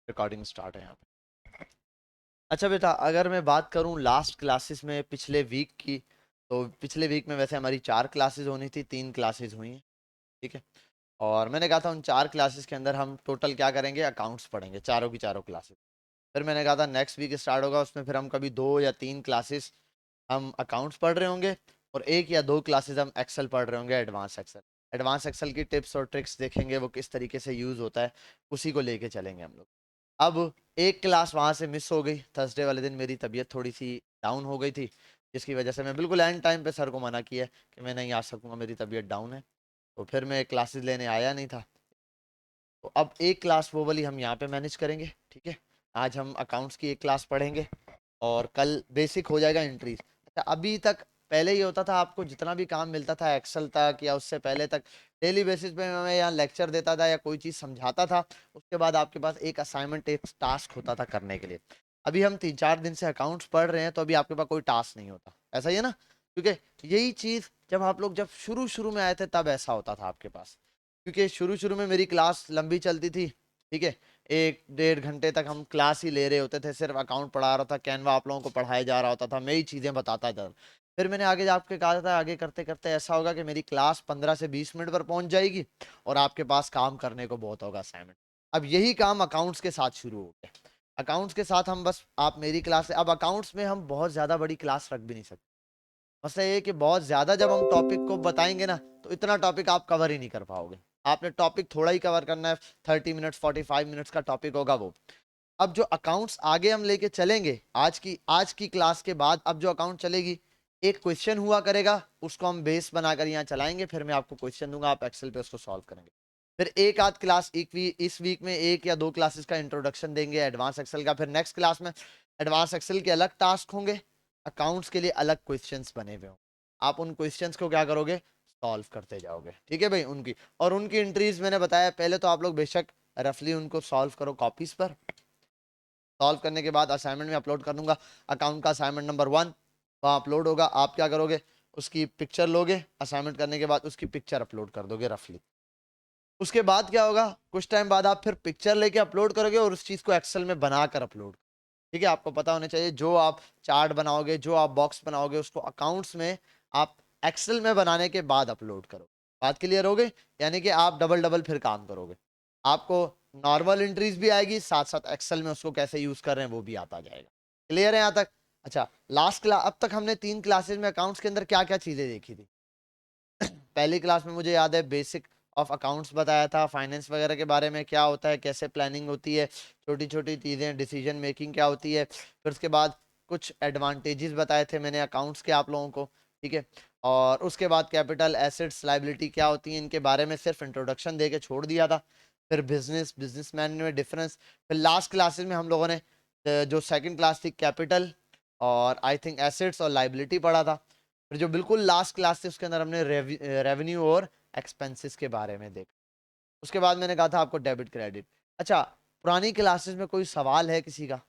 Recording start है यहाँ पे। अच्छा बेटा, अगर मैं बात करूँ लास्ट क्लासेस में पिछले वीक की, तो पिछले वीक में वैसे हमारी 4 क्लासेस होनी थी, 3 क्लासेस हुई हैं। ठीक है। और मैंने कहा था उन 4 क्लासेस के अंदर हम टोटल क्या करेंगे, अकाउंट्स पढ़ेंगे, चारों की चारों क्लासेस। फिर मैंने कहा था नेक्स्ट वीक स्टार्ट होगा, उसमें फिर हम कभी 2 या 3 क्लासेस हम अकाउंट्स पढ़ रहे होंगे, और 1 या 2 क्लासेस हम एक्सेल पढ़ रहे होंगे, एडवांस एक्सेल। एडवांस एक्सेल की टिप्स और ट्रिक्स देखेंगे, वो किस तरीके से यूज़ होता है, उसी को लेके चलेंगे हम लोग। अब एक क्लास वहाँ से मिस हो गई, थर्सडे वाले दिन मेरी तबीयत थोड़ी सी डाउन हो गई थी, जिसकी वजह से मैं बिल्कुल एंड टाइम पे सर को मना किया कि मैं नहीं आ सकूँगा, मेरी तबीयत डाउन है। तो फिर मैं क्लासेस लेने आया नहीं था। तो अब एक क्लास वो वाली हम यहाँ पे मैनेज करेंगे। ठीक है। आज हम अकाउंट्स की एक क्लास पढ़ेंगे, और कल बेसिक हो जाएगा एंट्रीज। अच्छा, अभी तक पहले ये होता था, आपको जितना भी काम मिलता था एक्सेल तक या उससे पहले तक, डेली बेसिस पे मैं यहाँ लेक्चर देता था या कोई चीज़ समझाता था, उसके बाद आपके पास एक असाइनमेंट, एक टास्क होता था करने के लिए। अभी हम 3-4 दिन से अकाउंट्स पढ़ रहे हैं, तो अभी आपके पास कोई टास्क नहीं होता, ऐसा ही है ना? क्योंकि यही चीज़ जब आप लोग जब शुरू शुरू में आए थे तब ऐसा होता था आपके पास। क्योंकि शुरू शुरू में मेरी क्लास लंबी चलती थी। ठीक है। 1-1.5 घंटे तक हम क्लास ही ले रहे होते थे, सिर्फ अकाउंट पढ़ा रहा था, कैनवा आप लोगों को पढ़ाया जा रहा होता था, मैं ही चीज़ें बताता था। फिर मैंने आगे आपके कहा था आगे करते करते ऐसा होगा कि मेरी क्लास 15 से 20 मिनट पर पहुंच जाएगी, और आपके पास काम करने को बहुत होगा, असाइनमेंट। अब यही काम अकाउंट्स के साथ शुरू हो गया। अकाउंट्स के साथ हम बस, आप मेरी क्लास से, अब अकाउंट्स में हम बहुत ज़्यादा बड़ी क्लास रख भी नहीं सकते। मसला ये है कि बहुत ज़्यादा जब हम टॉपिक को बताएंगे ना, तो इतना टॉपिक आप कवर ही नहीं कर पाओगे। आपने टॉपिक थोड़ा ही कवर करना है, 30 मिनट्स 45 मिनट्स का टॉपिक होगा वो। अब जो अकाउंट्स आगे हम लेके चलेंगे, आज की क्लास के बाद अब जो अकाउंट चलेगी, एक क्वेश्चन हुआ करेगा, उसको हम बेस बनाकर यहाँ चलाएंगे, फिर मैं आपको क्वेश्चन दूंगा, आप एक्सेल पे उसको सॉल्व करेंगे। फिर एक आध क्लास इस वीक में 1 या 2 क्लासेस का इंट्रोडक्शन देंगे एडवांस एक्सेल का, फिर नेक्स्ट क्लास में एडवांस एक्सेल के अलग टास्क होंगे, अकाउंट्स के लिए अलग क्वेश्चंस बने हुए हों। आप उन क्वेश्चंस को क्या करोगे, सॉल्व करते जाओगे। ठीक है भाई, उनकी और उनकी एंट्रीज मैंने बताया पहले, तो आप लोग बेशक रफली उनको सॉल्व करो कॉपीज पर। सॉल्व करने के बाद असाइनमेंट में अपलोड कर दूंगा। अकाउंट का असाइनमेंट नंबर 1 वहाँ अपलोड होगा, आप क्या करोगे, उसकी पिक्चर लोगे, असाइनमेंट करने के बाद उसकी पिक्चर अपलोड कर दोगे रफली। उसके बाद क्या होगा, कुछ टाइम बाद आप फिर पिक्चर लेके अपलोड करोगे, और उस चीज़ को एक्सेल में बनाकर अपलोड। ठीक है, आपको पता होना चाहिए, जो आप चार्ट बनाओगे, जो आप बॉक्स बनाओगे, उसको अकाउंट्स में आप एक्सेल में बनाने के बाद अपलोड करो। बात क्लियर हो गई? यानी कि आप डबल डबल फिर काम करोगे, आपको नॉर्मल एंट्रीज भी आएगी, साथ साथ एक्सेल में उसको कैसे यूज कर रहे हैं वो भी आता जाएगा। क्लियर है यहाँ तक? अच्छा, लास्ट क्लास, अब तक हमने 3 क्लासेस में अकाउंट्स के अंदर क्या क्या चीजें देखी थी। पहली क्लास में मुझे याद है बेसिक ऑफ अकाउंट्स बताया था, फाइनेंस वगैरह के बारे में, क्या होता है, कैसे प्लानिंग होती है, छोटी छोटी चीज़ें, डिसीजन मेकिंग क्या होती है। फिर उसके बाद कुछ एडवांटेजेस बताए थे मैंने अकाउंट्स के आप लोगों को। ठीक है। और उसके बाद कैपिटल, एसेट्स, लाइबिलिटी क्या होती है, इनके बारे में सिर्फ इंट्रोडक्शन दे के छोड़ दिया था। फिर बिजनेसमैन में डिफरेंस। फिर लास्ट क्लासेस में हम लोगों ने जो सेकंड क्लास थी, कैपिटल और आई थिंक एसेट्स और लाइबिलिटी पढ़ा था। फिर जो बिल्कुल लास्ट क्लास थी उसके अंदर हमने रेवेन्यू और एक्सपेंसेस के बारे में देखा। उसके बाद मैंने कहा था आपको डेबिट क्रेडिट। अच्छा, पुरानी क्लासेस में कोई सवाल है किसी का?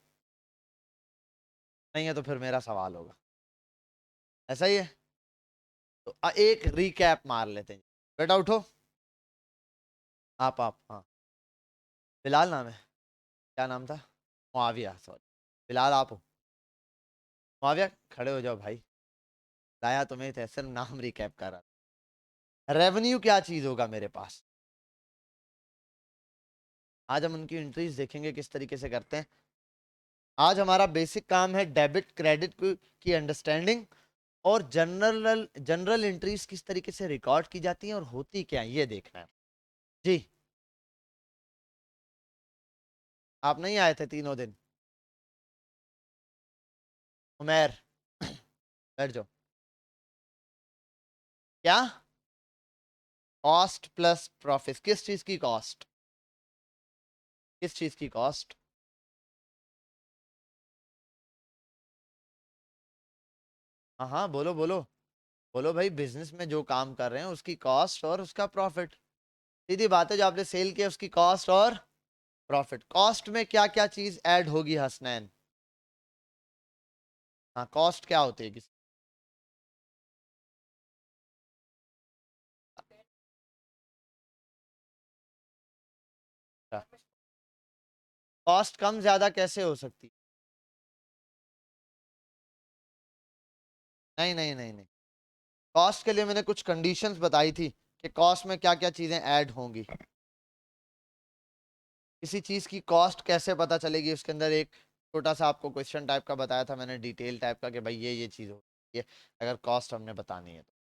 नहीं है तो फिर मेरा सवाल होगा, ऐसा ही है? तो एक रिकैप मार लेते हैं। बेटा उठो। आप हाँ, बिलाल नाम है? क्या नाम था? मुआविया, सॉरी। बिलाल आप हो? मुआविया, खड़े हो जाओ भाई, लाया तुम्हें थे, सिर्फ नाम रिकैप कर रहा था। रेवेन्यू क्या चीज होगा मेरे पास? आज हम उनकी एंट्रीज देखेंगे किस तरीके से करते हैं। आज हमारा बेसिक काम है डेबिट क्रेडिट की अंडरस्टैंडिंग, और जनरल जनरल एंट्रीज किस तरीके से रिकॉर्ड की जाती हैं और होती क्या है ये देखना है। जी। आप नहीं आए थे तीनों दिन? उमेर, बैठ जाओ। क्या? कॉस्ट प्लस प्रॉफिट, किस चीज की कॉस्ट? किस चीज की कॉस्ट? हाँ हाँ, बोलो बोलो। बोलो भाई, बिजनेस में जो काम कर रहे हैं उसकी कॉस्ट और उसका प्रॉफिट। सीधी बात है, जो आपने सेल किया उसकी कॉस्ट और प्रॉफिट। कॉस्ट में क्या क्या चीज ऐड होगी हसनैन? हाँ, कॉस्ट क्या होती है किस? कॉस्ट कम ज्यादा कैसे हो सकती? नहीं नहीं नहीं नहीं, कॉस्ट के लिए मैंने कुछ कंडीशंस बताई थी कि कॉस्ट में क्या क्या चीजें ऐड होंगी। किसी चीज की कॉस्ट कैसे पता चलेगी, उसके अंदर एक छोटा सा आपको क्वेश्चन टाइप का बताया था मैंने, डिटेल टाइप का, कि भाई ये चीज होती है अगर कॉस्ट हमने बतानी है तो।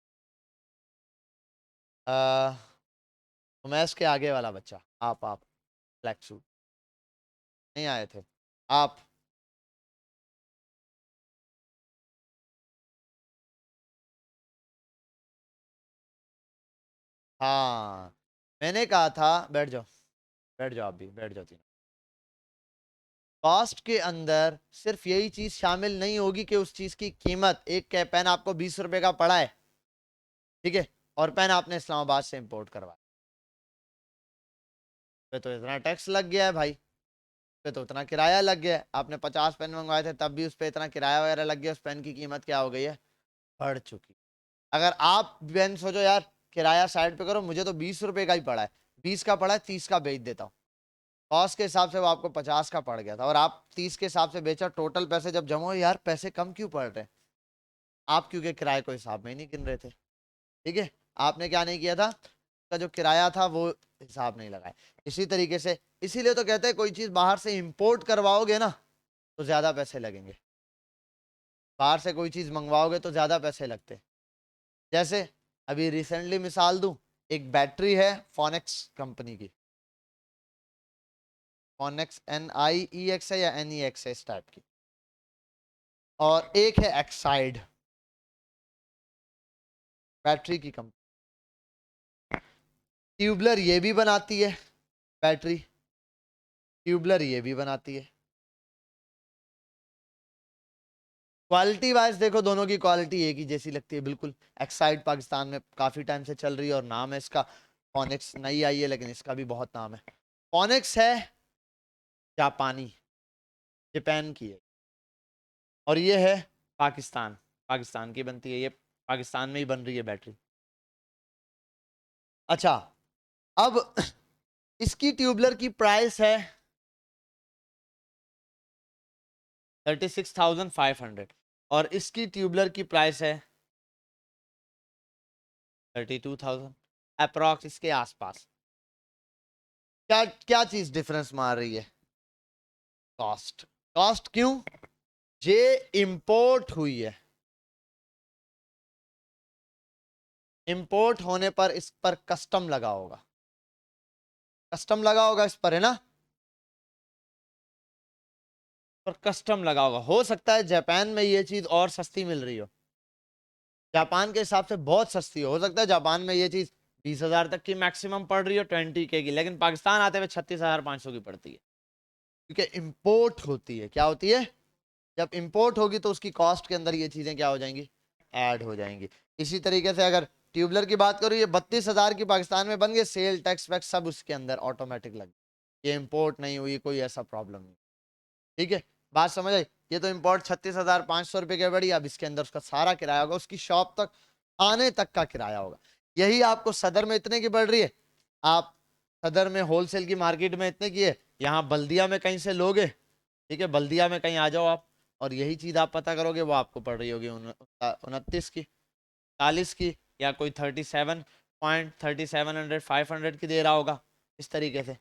उमेश के आगे वाला बच्चा, आप ब्लैक सूट नहीं आए थे आप? हाँ, मैंने कहा था, बैठ जाओ, बैठ जाओ, आप भी बैठ जाओ तीनों। कॉस्ट के अंदर सिर्फ यही चीज शामिल नहीं होगी कि उस चीज की कीमत, एक पेन आपको 20 रुपए का पड़ा है, ठीक है, और पेन आपने इस्लामाबाद से इंपोर्ट करवाया, पे तो इतना टैक्स लग गया है भाई, पे तो उतना किराया लग गया है, आपने 50 पेन मंगवाए थे तब भी उस पे इतना किराया वगैरह लग गया, उस पेन की कीमत क्या हो गई है, बढ़ चुकी। अगर आप पेन सोचो यार, किराया साइड पे करो, मुझे तो 20 रुपए का ही पड़ा है, 20 का पड़ा है, 30 का बेच देता हूँ, कॉस्ट के हिसाब से वो आपको 50 का पड़ गया था, और आप 30 के हिसाब से बेचा, टोटल पैसे जब जमा हो, यार पैसे कम क्यों पड़ रहे हैं? आप क्योंकि किराए को हिसाब में ही नहीं गिन रहे थे, ठीक है, आपने क्या नहीं किया था, का जो किराया था वो हिसाब नहीं लगाया। इसी तरीके से, इसीलिए तो कहते हैं कोई चीज बाहर से इंपोर्ट करवाओगे ना तो ज्यादा पैसे लगेंगे, बाहर से कोई चीज मंगवाओगे तो ज्यादा पैसे लगते हैं। जैसे अभी रिसेंटली मिसाल दूं, एक बैटरी है फोनेक्स कंपनी की, फोनेक्स NIEX है या NEX है इस टाइप की, और एक है एक्साइड, बैटरी की कंपनी, ट्यूबलर ये भी बनाती है बैटरी, ट्यूबलर ये भी बनाती है। क्वालिटी वाइज देखो, दोनों की क्वालिटी एक ही जैसी लगती है बिल्कुल। एक्साइड पाकिस्तान में काफी टाइम से चल रही है और नाम है इसका, फोनेक्स नई आई है लेकिन इसका भी बहुत नाम है। फोनेक्स है जापानी, जापान की है, और ये है पाकिस्तान, पाकिस्तान की बनती है ये, पाकिस्तान में ही बन रही है बैटरी। अच्छा, अब इसकी ट्यूबलर की प्राइस है 36,500, और इसकी ट्यूबलर की प्राइस है 32,000 अप्रॉक्स, इसके आसपास। क्या क्या चीज डिफरेंस मार रही है? कॉस्ट। कॉस्ट क्यों? ये इंपोर्ट हुई है, इंपोर्ट होने पर इस पर कस्टम लगा होगा, कस्टम लगा होगा इस पर, है ना, पर कस्टम लगा होगा। हो सकता है जापान में ये चीज और सस्ती मिल रही हो, जापान के हिसाब से बहुत सस्ती हो सकता है जापान में ये चीज 20,000 तक की मैक्सिमम पड़ रही हो, 20K की, लेकिन पाकिस्तान आते हुए 36,500 की पड़ती है, क्योंकि इंपोर्ट होती है। क्या होती है? जब इंपोर्ट होगी तो उसकी कॉस्ट के अंदर ये चीजें क्या हो जाएंगी, ऐड हो जाएंगी। इसी तरीके से अगर ट्यूबलर की बात करूँ, ये 32,000 की पाकिस्तान में बन गई, सेल टैक्स वैक्स सब उसके अंदर ऑटोमेटिक लग, ये इंपोर्ट नहीं हुई, कोई ऐसा प्रॉब्लम नहीं, ठीक है, बात समझ आई। ये तो इंपोर्ट 36,500 रुपए के बड़ी, अब इसके अंदर उसका सारा किराया होगा, उसकी शॉप तक आने तक का किराया होगा। यही आपको सदर में इतने की पड़ रही है, आप सदर में होलसेल की मार्केट में इतने की है, यहाँ बल्दिया में कहीं से लोगे, ठीक है, बल्दिया में कहीं आ जाओ आप, और यही चीज आप पता करोगे, वो आपको पड़ रही होगी 29 की, 40 की, या कोई 37.3700 500 की दे रहा होगा, इस तरीके से,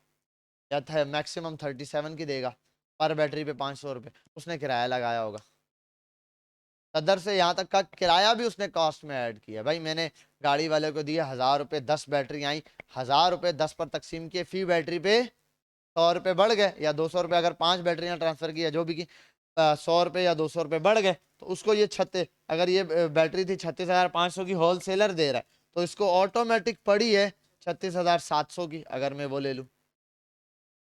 या मैक्सिमम 37 की देगा, पर बैटरी पे 500 रुपये उसने किराया लगाया होगा। सदर से यहाँ तक का किराया भी उसने कॉस्ट में ऐड किया। भाई मैंने गाड़ी वाले को दिए 1,000 रुपये, 10 बैटरी आई, 1,000 रुपये 10 पर तकसीम किए, फी बैटरी पे 100 रुपये बढ़ गए, या 200 रुपये अगर 5 बैटरियां ट्रांसफर की, या जो भी की, 100 रुपये या 200 रुपये बढ़ गए, तो उसको ये अगर ये बैटरी थी 36,500 की, होल सेलर दे रहा है, तो इसको ऑटोमेटिक पड़ी है 36,700 की, अगर मैं वो ले लूँ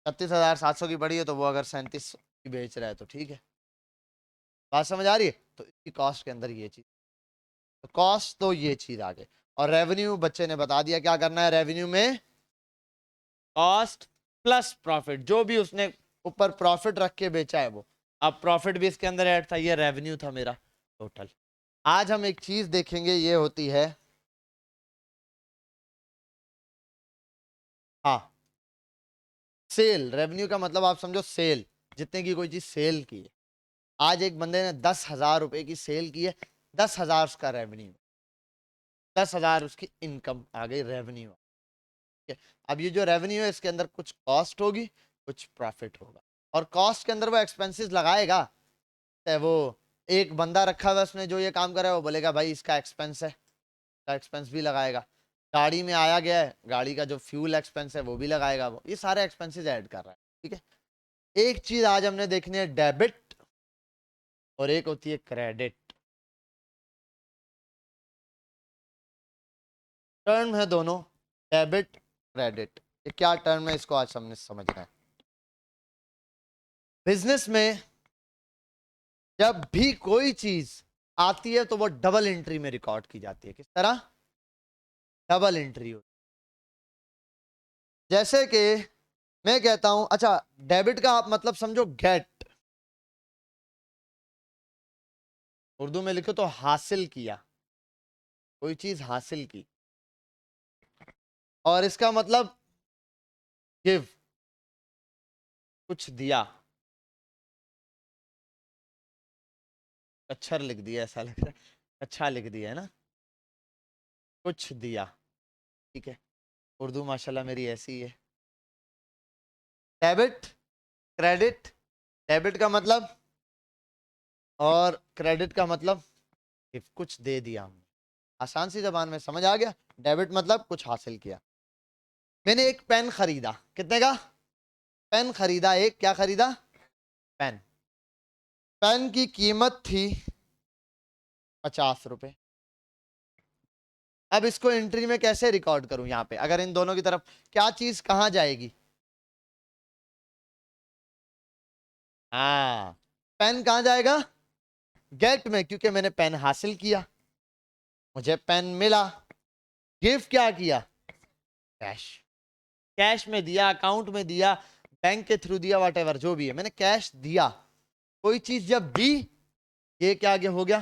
36,700 की पड़ी है, तो वो अगर 37 की बेच रहा है तो ठीक है। बात समझ आ रही है? तो इसकी कॉस्ट के अंदर ये चीज, तो कॉस्ट तो ये चीज आ गई। और रेवेन्यू बच्चे ने बता दिया क्या करना है रेवेन्यू में, कॉस्ट प्लस प्रॉफिट, जो भी उसने ऊपर प्रॉफिट रख के बेचा है वो, अब प्रॉफिट भी इसके अंदर ऐड था, ये रेवेन्यू था मेरा टोटल। आज हम एक चीज देखेंगे, ये होती है, हाँ, सेल, रेवेन्यू का मतलब आप समझो सेल, जितने की कोई चीज सेल की है। आज एक बंदे ने 10,000 रुपए की सेल की है, 10,000 उसका रेवेन्यू, 10,000 उसकी इनकम आ गई, रेवेन्यू। अब ये जो रेवेन्यू है इसके अंदर कुछ कॉस्ट होगी, कुछ प्रॉफिट होगा, और कॉस्ट के अंदर वो एक्सपेंसेस लगाएगा। तो वो एक बंदा रखा हुआ है उसने जो ये काम कर रहा है, वो बोलेगा भाई इसका एक्सपेंस है, का एक्सपेंस भी लगाएगा। गाड़ी में आया गया है, गाड़ी का जो फ्यूल एक्सपेंस है वो भी लगाएगा, वो ये सारे एक्सपेंसेस ऐड कर रहा है। ठीक है, एक चीज आज हमने देखनी है, डेबिट, और एक होती है क्रेडिट। टर्म है दोनों, डेबिट क्रेडिट। ये क्या टर्म है, इसको आज हमने समझना है। बिजनेस में जब भी कोई चीज आती है तो वो डबल एंट्री में रिकॉर्ड की जाती है। किस तरह? डबल एंट्री हो। जैसे कि मैं कहता हूं, अच्छा डेबिट का आप मतलब समझो गेट, उर्दू में लिखो तो हासिल किया, कोई चीज हासिल की। और इसका मतलब गिव, कुछ दिया। अक्षर लिख दिया, ऐसा लग रहा है, अच्छा लिख दिया है ना, कुछ दिया। ठीक है, उर्दू माशाल्लाह मेरी ऐसी ही है। डेबिट, क्रेडिट, डेबिट का मतलब, और क्रेडिट का मतलब गिव, कुछ दे दिया हमने। आसान सी जबान में समझ आ गया? डेबिट मतलब कुछ हासिल किया। मैंने एक पेन खरीदा, कितने का? पेन खरीदा, एक क्या खरीदा? पेन। पेन की कीमत थी 50 रुपए। अब इसको एंट्री में कैसे रिकॉर्ड करूं? यहां पे अगर इन दोनों की तरफ, क्या चीज कहां जाएगी? हाँ, पेन कहां जाएगा? गेट में, क्योंकि मैंने पेन हासिल किया, मुझे पेन मिला। गिव क्या किया? कैश, कैश में दिया, अकाउंट में दिया, बैंक के थ्रू दिया, वट एवर जो भी है, मैंने कैश दिया। कोई चीज जब दी, ये क्या आगे हो गया?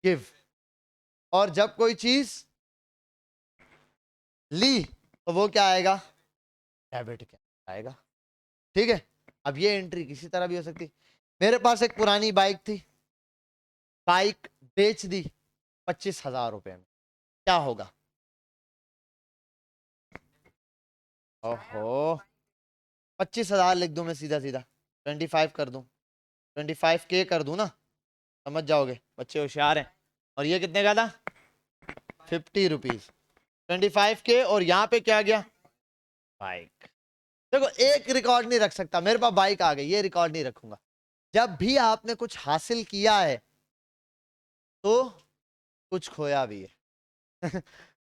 गिव। और जब कोई चीज ली तो वो क्या आएगा? डेबिट क्या आएगा? ठीक है, अब ये एंट्री किसी तरह भी हो सकती। मेरे पास एक पुरानी बाइक थी, बाइक बेच दी 25,000 रुपए में, क्या होगा? ओहो, 25,000 लिख दूं मैं सीधा सीधा, 25 कर दूं, 25K कर दूं ना, समझ जाओगे, बच्चे होशियार हैं। और ये कितने का था? 50 रुपीज। 25K, और यहाँ पे क्या गया? बाइक। देखो, एक रिकॉर्ड नहीं रख सकता, मेरे पास बाइक आ गई, ये रिकॉर्ड नहीं रखूंगा। जब भी आपने कुछ हासिल किया है तो कुछ खोया भी है।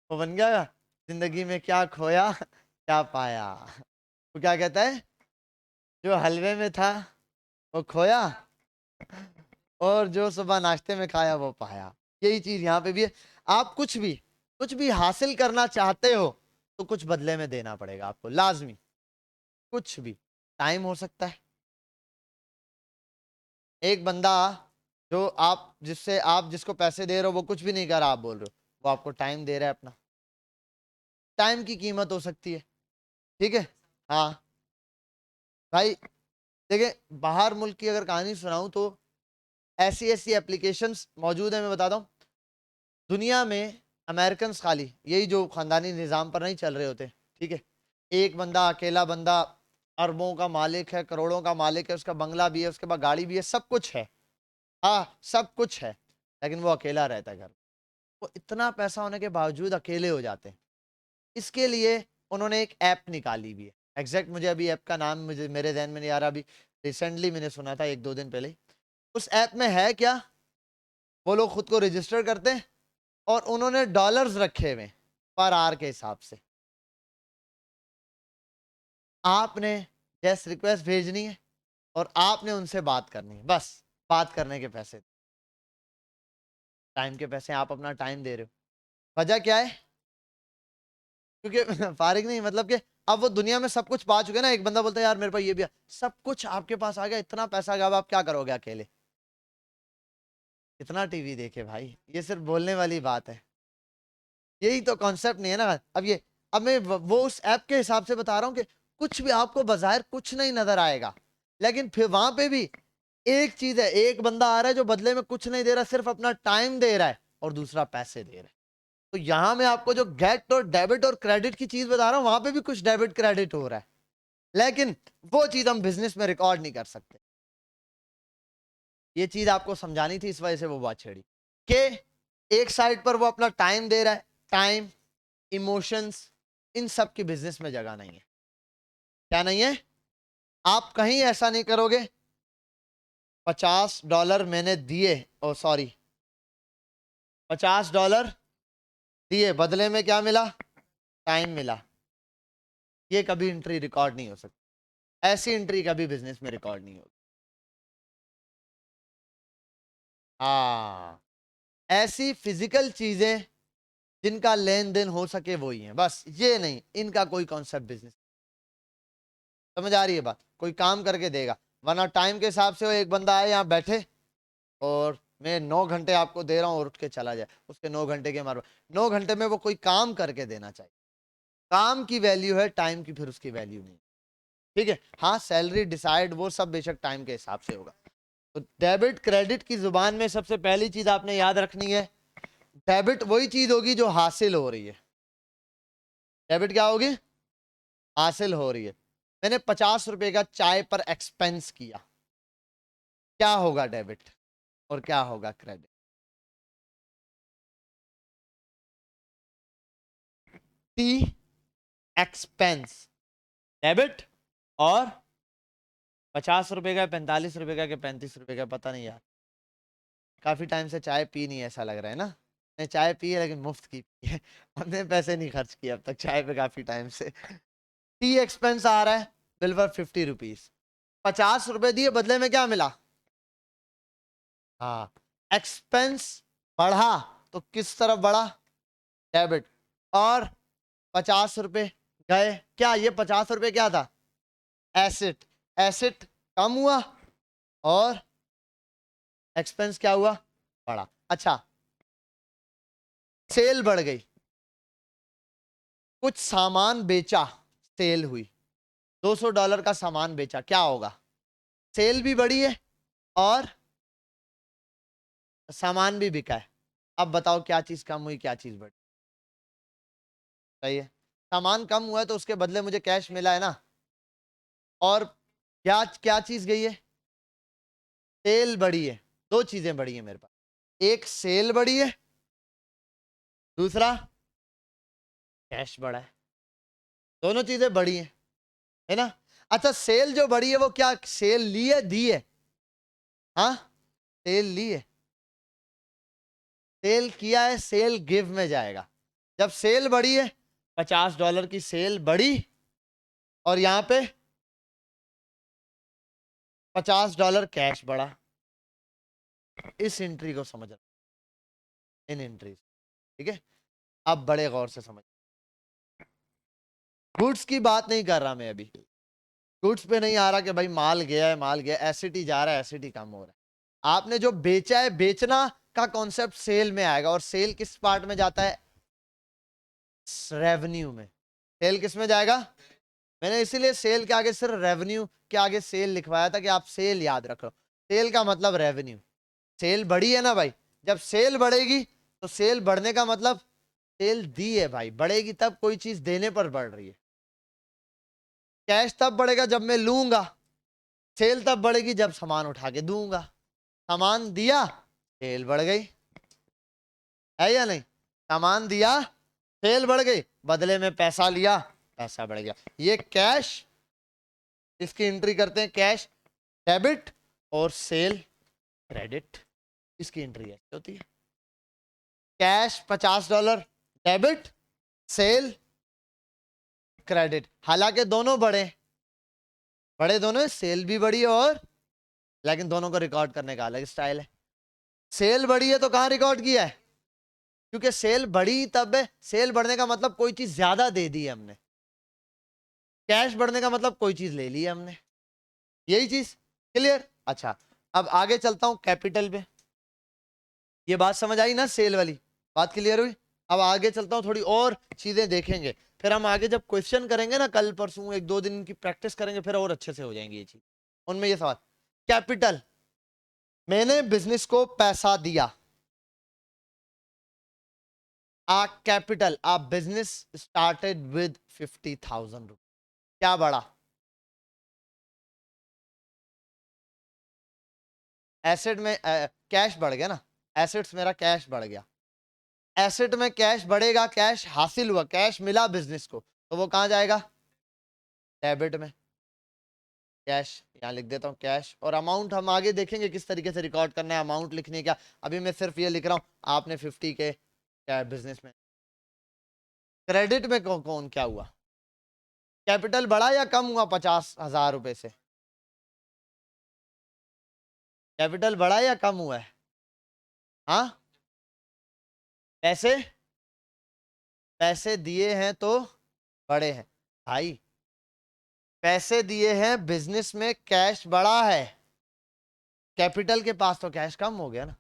वो बन गया, जिंदगी में क्या खोया क्या पाया। वो क्या कहता है, जो हलवे में था वो खोया, और जो सुबह नाश्ते में खाया वो पाया। यही चीज यहाँ पे भी है। आप कुछ भी हासिल करना चाहते हो तो कुछ बदले में देना पड़ेगा आपको, लाजमी। कुछ भी, टाइम हो सकता है। एक बंदा जो आप जिसको पैसे दे रहे हो वो कुछ भी नहीं कर रहा, आप बोल रहे हो, वो आपको टाइम दे रहा है अपना, टाइम की कीमत हो सकती है। ठीक है, हाँ भाई। देखिए, बाहर मुल्क की अगर कहानी सुनाऊं तो ऐसी ऐसी एप्लीकेशंस मौजूद है, मैं बताता हूँ। दुनिया में अमेरिकन खाली यही जो खानदानी निज़ाम पर नहीं चल रहे होते, ठीक है, एक बंदा, अकेला बंदा, अरबों का मालिक है, करोड़ों का मालिक है, उसका बंगला भी है, उसके पास गाड़ी भी है, सब कुछ है, हाँ सब कुछ है, लेकिन वो अकेला रहता है घर। वो इतना पैसा होने के बावजूद अकेले हो जाते हैं। इसके लिए उन्होंने एक ऐप निकाली भी है, एग्जैक्ट मुझे अभी ऐप का नाम मुझे मेरे ध्यान में नहीं आ रहा, अभी रिसेंटली मैंने सुना था, एक दो दिन पहले। उस ऐप में है क्या, वो लोग खुद को रजिस्टर करते हैं, और उन्होंने डॉलर्स रखे हुए पर आवर के हिसाब से। आपने जस्ट रिक्वेस्ट भेजनी है और आपने उनसे बात करनी है, बस बात करने के पैसे, टाइम के पैसे, आप अपना टाइम दे रहे हो। वजह क्या है? क्योंकि फारिग नहीं, मतलब कि अब वो दुनिया में सब कुछ पा चुके हैं ना। एक बंदा बोलता है यार मेरे पास ये भी है, सब कुछ आपके पास आ गया, इतना पैसा आ गया, अब आप क्या करोगे अकेले? इतना टीवी देखे भाई, ये सिर्फ बोलने वाली बात है, यही तो कॉन्सेप्ट नहीं है ना। अब ये, अब मैं वो उस ऐप के हिसाब से बता रहा हूँ कि कुछ भी आपको बाजार कुछ नहीं नजर आएगा, लेकिन फिर वहां पे भी एक चीज है, एक बंदा आ रहा है जो बदले में कुछ नहीं दे रहा, सिर्फ अपना टाइम दे रहा है, और दूसरा पैसे दे रहा है। तो यहां मैं आपको जो गेट और डेबिट और क्रेडिट की चीज बता रहा हूं, वहां पे भी कुछ डेबिट क्रेडिट हो रहा है, लेकिन वो चीज हम बिजनेस में रिकॉर्ड नहीं कर सकते। ये चीज आपको समझानी थी, इस वजह से वो बात छेड़ी कि एक साइड पर वो अपना टाइम दे रहा है, टाइम, इमोशंस, इन सब की बिजनेस में जगह नहीं है। क्या नहीं है? आप कहीं ऐसा नहीं करोगे $50 मैंने दिए, ओ सॉरी, $50 दिए, बदले में क्या मिला? टाइम मिला। ये कभी एंट्री रिकॉर्ड नहीं हो सकती, ऐसी एंट्री कभी बिजनेस में रिकॉर्ड नहीं होगी। हाँ, ऐसी फिजिकल चीजें जिनका लेन देन हो सके वही है, बस ये नहीं, इनका कोई कॉन्सेप्ट बिजनेस। समझ आ रही है बात? कोई काम करके देगा, वरना टाइम के हिसाब से वो एक बंदा आए यहाँ बैठे और मैं 9 घंटे आपको दे रहा हूँ और उठ के चला जाए, उसके 9 घंटे के मारो, 9 घंटे में वो कोई काम करके देना चाहिए। काम की वैल्यू है, टाइम की फिर उसकी वैल्यू नहीं। ठीक है, हाँ सैलरी डिसाइड वो सब बेशक टाइम के हिसाब से होगा। तो डेबिट क्रेडिट की जुबान में सबसे पहली चीज आपने याद रखनी है, डेबिट वही चीज होगी जो हासिल हो रही है। डेबिट क्या होगी? हासिल हो रही है। मैंने ₹50 का चाय पर एक्सपेंस किया, क्या होगा डेबिट और क्या होगा क्रेडिट? टी एक्सपेंस डेबिट, और ₹50 का, ₹45 का, कि ₹35 का, पता नहीं यार, काफी टाइम से चाय पी नहीं, ऐसा लग रहा है ना। मैं चाय पी है लेकिन मुफ्त की पी है, हमने पैसे नहीं खर्च किए अब तक चाय पे काफी टाइम से। टी एक्सपेंस आ रहा है, बिल पर ₹50, ₹50 दिए, बदले में क्या मिला? हाँ, एक्सपेंस बढ़ा तो किस तरफ बढ़ा? डेबिट। और ₹50 गए, क्या ये ₹50 क्या था? एसेट। एसेट कम हुआ और एक्सपेंस क्या हुआ? बढ़ा। अच्छा, सेल बढ़ गई, कुछ सामान बेचा, सेल हुई, $200 का सामान बेचा, क्या होगा? सेल भी बढ़ी है और सामान भी बिका है। अब बताओ क्या चीज कम हुई, क्या चीज बढ़ी? सही है, सामान कम हुआ है तो उसके बदले मुझे कैश मिला है ना। और क्या क्या चीज गई है? सेल बढ़ी है। दो चीजें बढ़ी है मेरे पास, एक सेल बढ़ी है, दूसरा कैश बढ़ा है। दोनों चीजें बढ़ी हैं, है ना। अच्छा, सेल जो बढ़ी है वो क्या सेल ली है, दी है? हाँ, सेल ली है, सेल किया है, सेल गिव में जाएगा। जब सेल बढ़ी है, $50 की सेल बढ़ी, और यहां पे $50 कैश बढ़ा। इस एंट्री को समझना, इन एंट्रीज, ठीक है। अब बड़े गौर से समझ, गुड्स की बात नहीं कर रहा मैं अभी, गुड्स पे नहीं आ रहा कि भाई माल गया है, माल गया, एसिड ही जा रहा है, एसिड ही कम हो रहा है। आपने जो बेचा है, बेचना का कॉन्सेप्ट सेल में आएगा, और सेल किस पार्ट में जाता है? रेवेन्यू में। सेल किस में जाएगा? मैंने इसीलिए सेल के आगे सिर्फ रेवेन्यू के आगे सेल लिखवाया था कि आप सेल याद रखो, सेल का मतलब रेवेन्यू। सेल बढ़ी है ना भाई, जब सेल बढ़ेगी तो सेल बढ़ने का मतलब सेल दी है भाई, बढ़ेगी तब कोई चीज देने पर बढ़ रही है। कैश तब बढ़ेगा जब मैं लूंगा, सेल तब बढ़ेगी जब सामान उठा के दूंगा। सामान दिया, सेल बढ़ गई, है या नहीं? सामान दिया, सेल बढ़ गई, बदले में पैसा लिया, पैसा बढ़ गया। ये कैश, इसकी एंट्री करते हैं कैश डेबिट, और सेल क्रेडिट, इसकी एंट्री ऐसी होती है। Cash $50 debit, cell credit. हालांकि दोनों बड़े बड़े दोनों है, सेल भी बड़ी है, और लेकिन दोनों को रिकॉर्ड करने का अलग स्टाइल है। सेल बड़ी है तो कहां रिकॉर्ड किया है? क्योंकि सेल बढ़ी तब है, सेल बढ़ने का मतलब कोई चीज ज्यादा दे दी है हमने, कैश बढ़ने का मतलब कोई चीज ले ली है हमने, यही चीज। क्लियर? अच्छा, अब आगे चलता हूं कैपिटल पे। ये बात समझ आई ना, सेल वाली बात क्लियर हुई? अब आगे चलता हूं, थोड़ी और चीजें देखेंगे, फिर हम आगे जब क्वेश्चन करेंगे ना, कल परसों एक दो दिन की प्रैक्टिस करेंगे, फिर और अच्छे से हो जाएंगी ये चीज। उनमें ये सवाल, कैपिटल, मैंने बिजनेस को पैसा दिया। A capital, a business started with 50,000 rupees, क्या बढ़ा? एसेट में कैश बढ़ गया ना, एसेट्स मेरा कैश बढ़ गया। एसेट में कैश बढ़ेगा, कैश हासिल हुआ, कैश मिला बिजनेस को, तो वो कहां जाएगा? डेबिट में। कैश यहाँ लिख देता हूँ, कैश। और अमाउंट हम आगे देखेंगे किस तरीके से रिकॉर्ड करना है, अमाउंट लिखने का। अभी मैं सिर्फ ये लिख रहा हूँ, आपने 50 के क्या बिजनेस में। क्रेडिट में कौन क्या हुआ? कैपिटल बढ़ा या कम हुआ 50,000 रुपए से? कैपिटल बढ़ा या कम हुआ है? हाँ, पैसे, पैसे दिए हैं तो बड़े हैं भाई, पैसे दिए हैं, बिजनेस में कैश बढ़ा है, कैपिटल के पास तो कैश कम हो गया ना।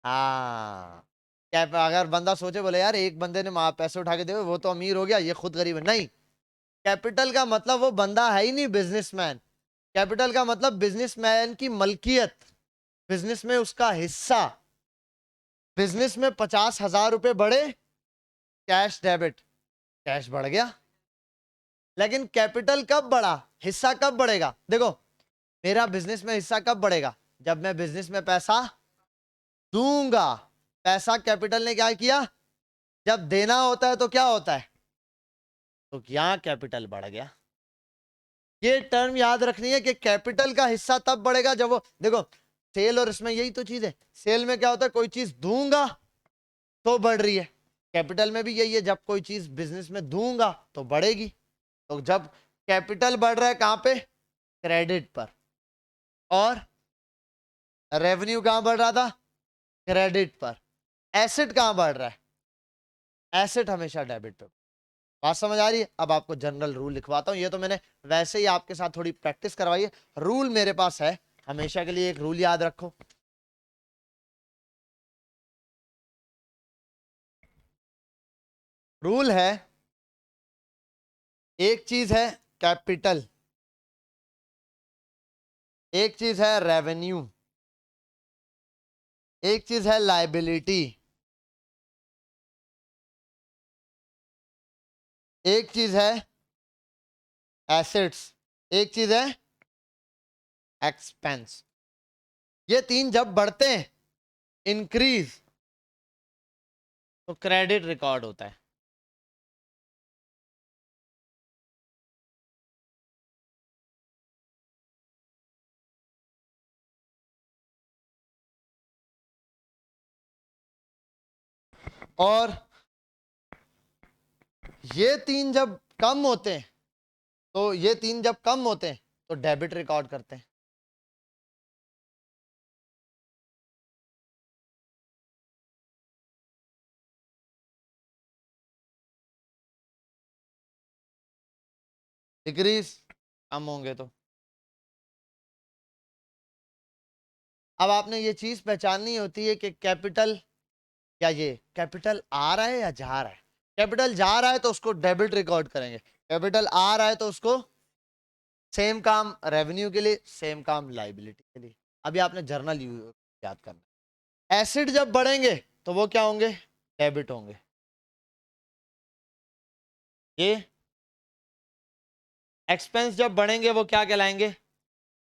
हाँ, कैप अगर बंदा सोचे बोले यार एक बंदे ने पैसे उठा के दे वो तो अमीर हो गया, ये खुद गरीब है, नहीं। कैपिटल का मतलब वो बंदा है ही नहीं बिजनेसमैन। कैपिटल का मतलब बिजनेसमैन की मलकियत, बिजनेस में उसका हिस्सा। बिजनेस में 50,000 रुपए बढ़े, कैश डेबिट, कैश बढ़ गया। लेकिन कैपिटल कब बढ़ा, हिस्सा कब बढ़ेगा? देखो, मेरा बिजनेस में हिस्सा कब बढ़ेगा? जब मैं बिजनेस में पैसा दूंगा। पैसा कैपिटल ने क्या किया? जब देना होता है तो क्या होता है? तो यहां कैपिटल बढ़ गया। ये टर्म याद रखनी है कि कैपिटल का हिस्सा तब बढ़ेगा जब वो, देखो सेल और इसमें यही तो चीज है। सेल में क्या होता है, कोई चीज दूंगा तो बढ़ रही है। कैपिटल में भी यही है, जब कोई चीज बिजनेस में दूंगा तो बढ़ेगी। तो जब कैपिटल बढ़ रहा है कहां पे? क्रेडिट पर। और रेवेन्यू कहां बढ़ रहा था? क्रेडिट पर। एसेट कहां बढ़ रहा है? एसेट हमेशा डेबिट पे। बात समझ आ रही है? अब आपको जनरल रूल लिखवाता हूं, ये तो मैंने वैसे ही आपके साथ थोड़ी प्रैक्टिस करवाई है। रूल मेरे पास है, हमेशा के लिए एक रूल याद रखो। रूल है, एक चीज है कैपिटल, एक चीज है रेवेन्यू, एक चीज है लायबिलिटी, एक चीज है एसेट्स, एक चीज है एक्सपेंस। ये तीन जब बढ़ते हैं, इंक्रीज, तो क्रेडिट रिकॉर्ड होता है। और ये तीन जब कम होते हैं, तो ये तीन जब कम होते हैं तो डेबिट रिकॉर्ड करते हैं। डिक्रीज, कम होंगे तो। अब आपने ये चीज पहचाननी होती है कि कैपिटल, या ये कैपिटल आ रहा है या जा रहा है। कैपिटल जा रहा है तो उसको डेबिट रिकॉर्ड करेंगे, कैपिटल आ रहा है तो उसको सेम काम रेवेन्यू के लिए, सेम काम लाइबिलिटी के लिए। अभी आपने जर्नल याद करना। एसिड जब बढ़ेंगे तो वो क्या होंगे? डेबिट होंगे। ये एक्सपेंस जब बढ़ेंगे वो क्या कहलाएंगे?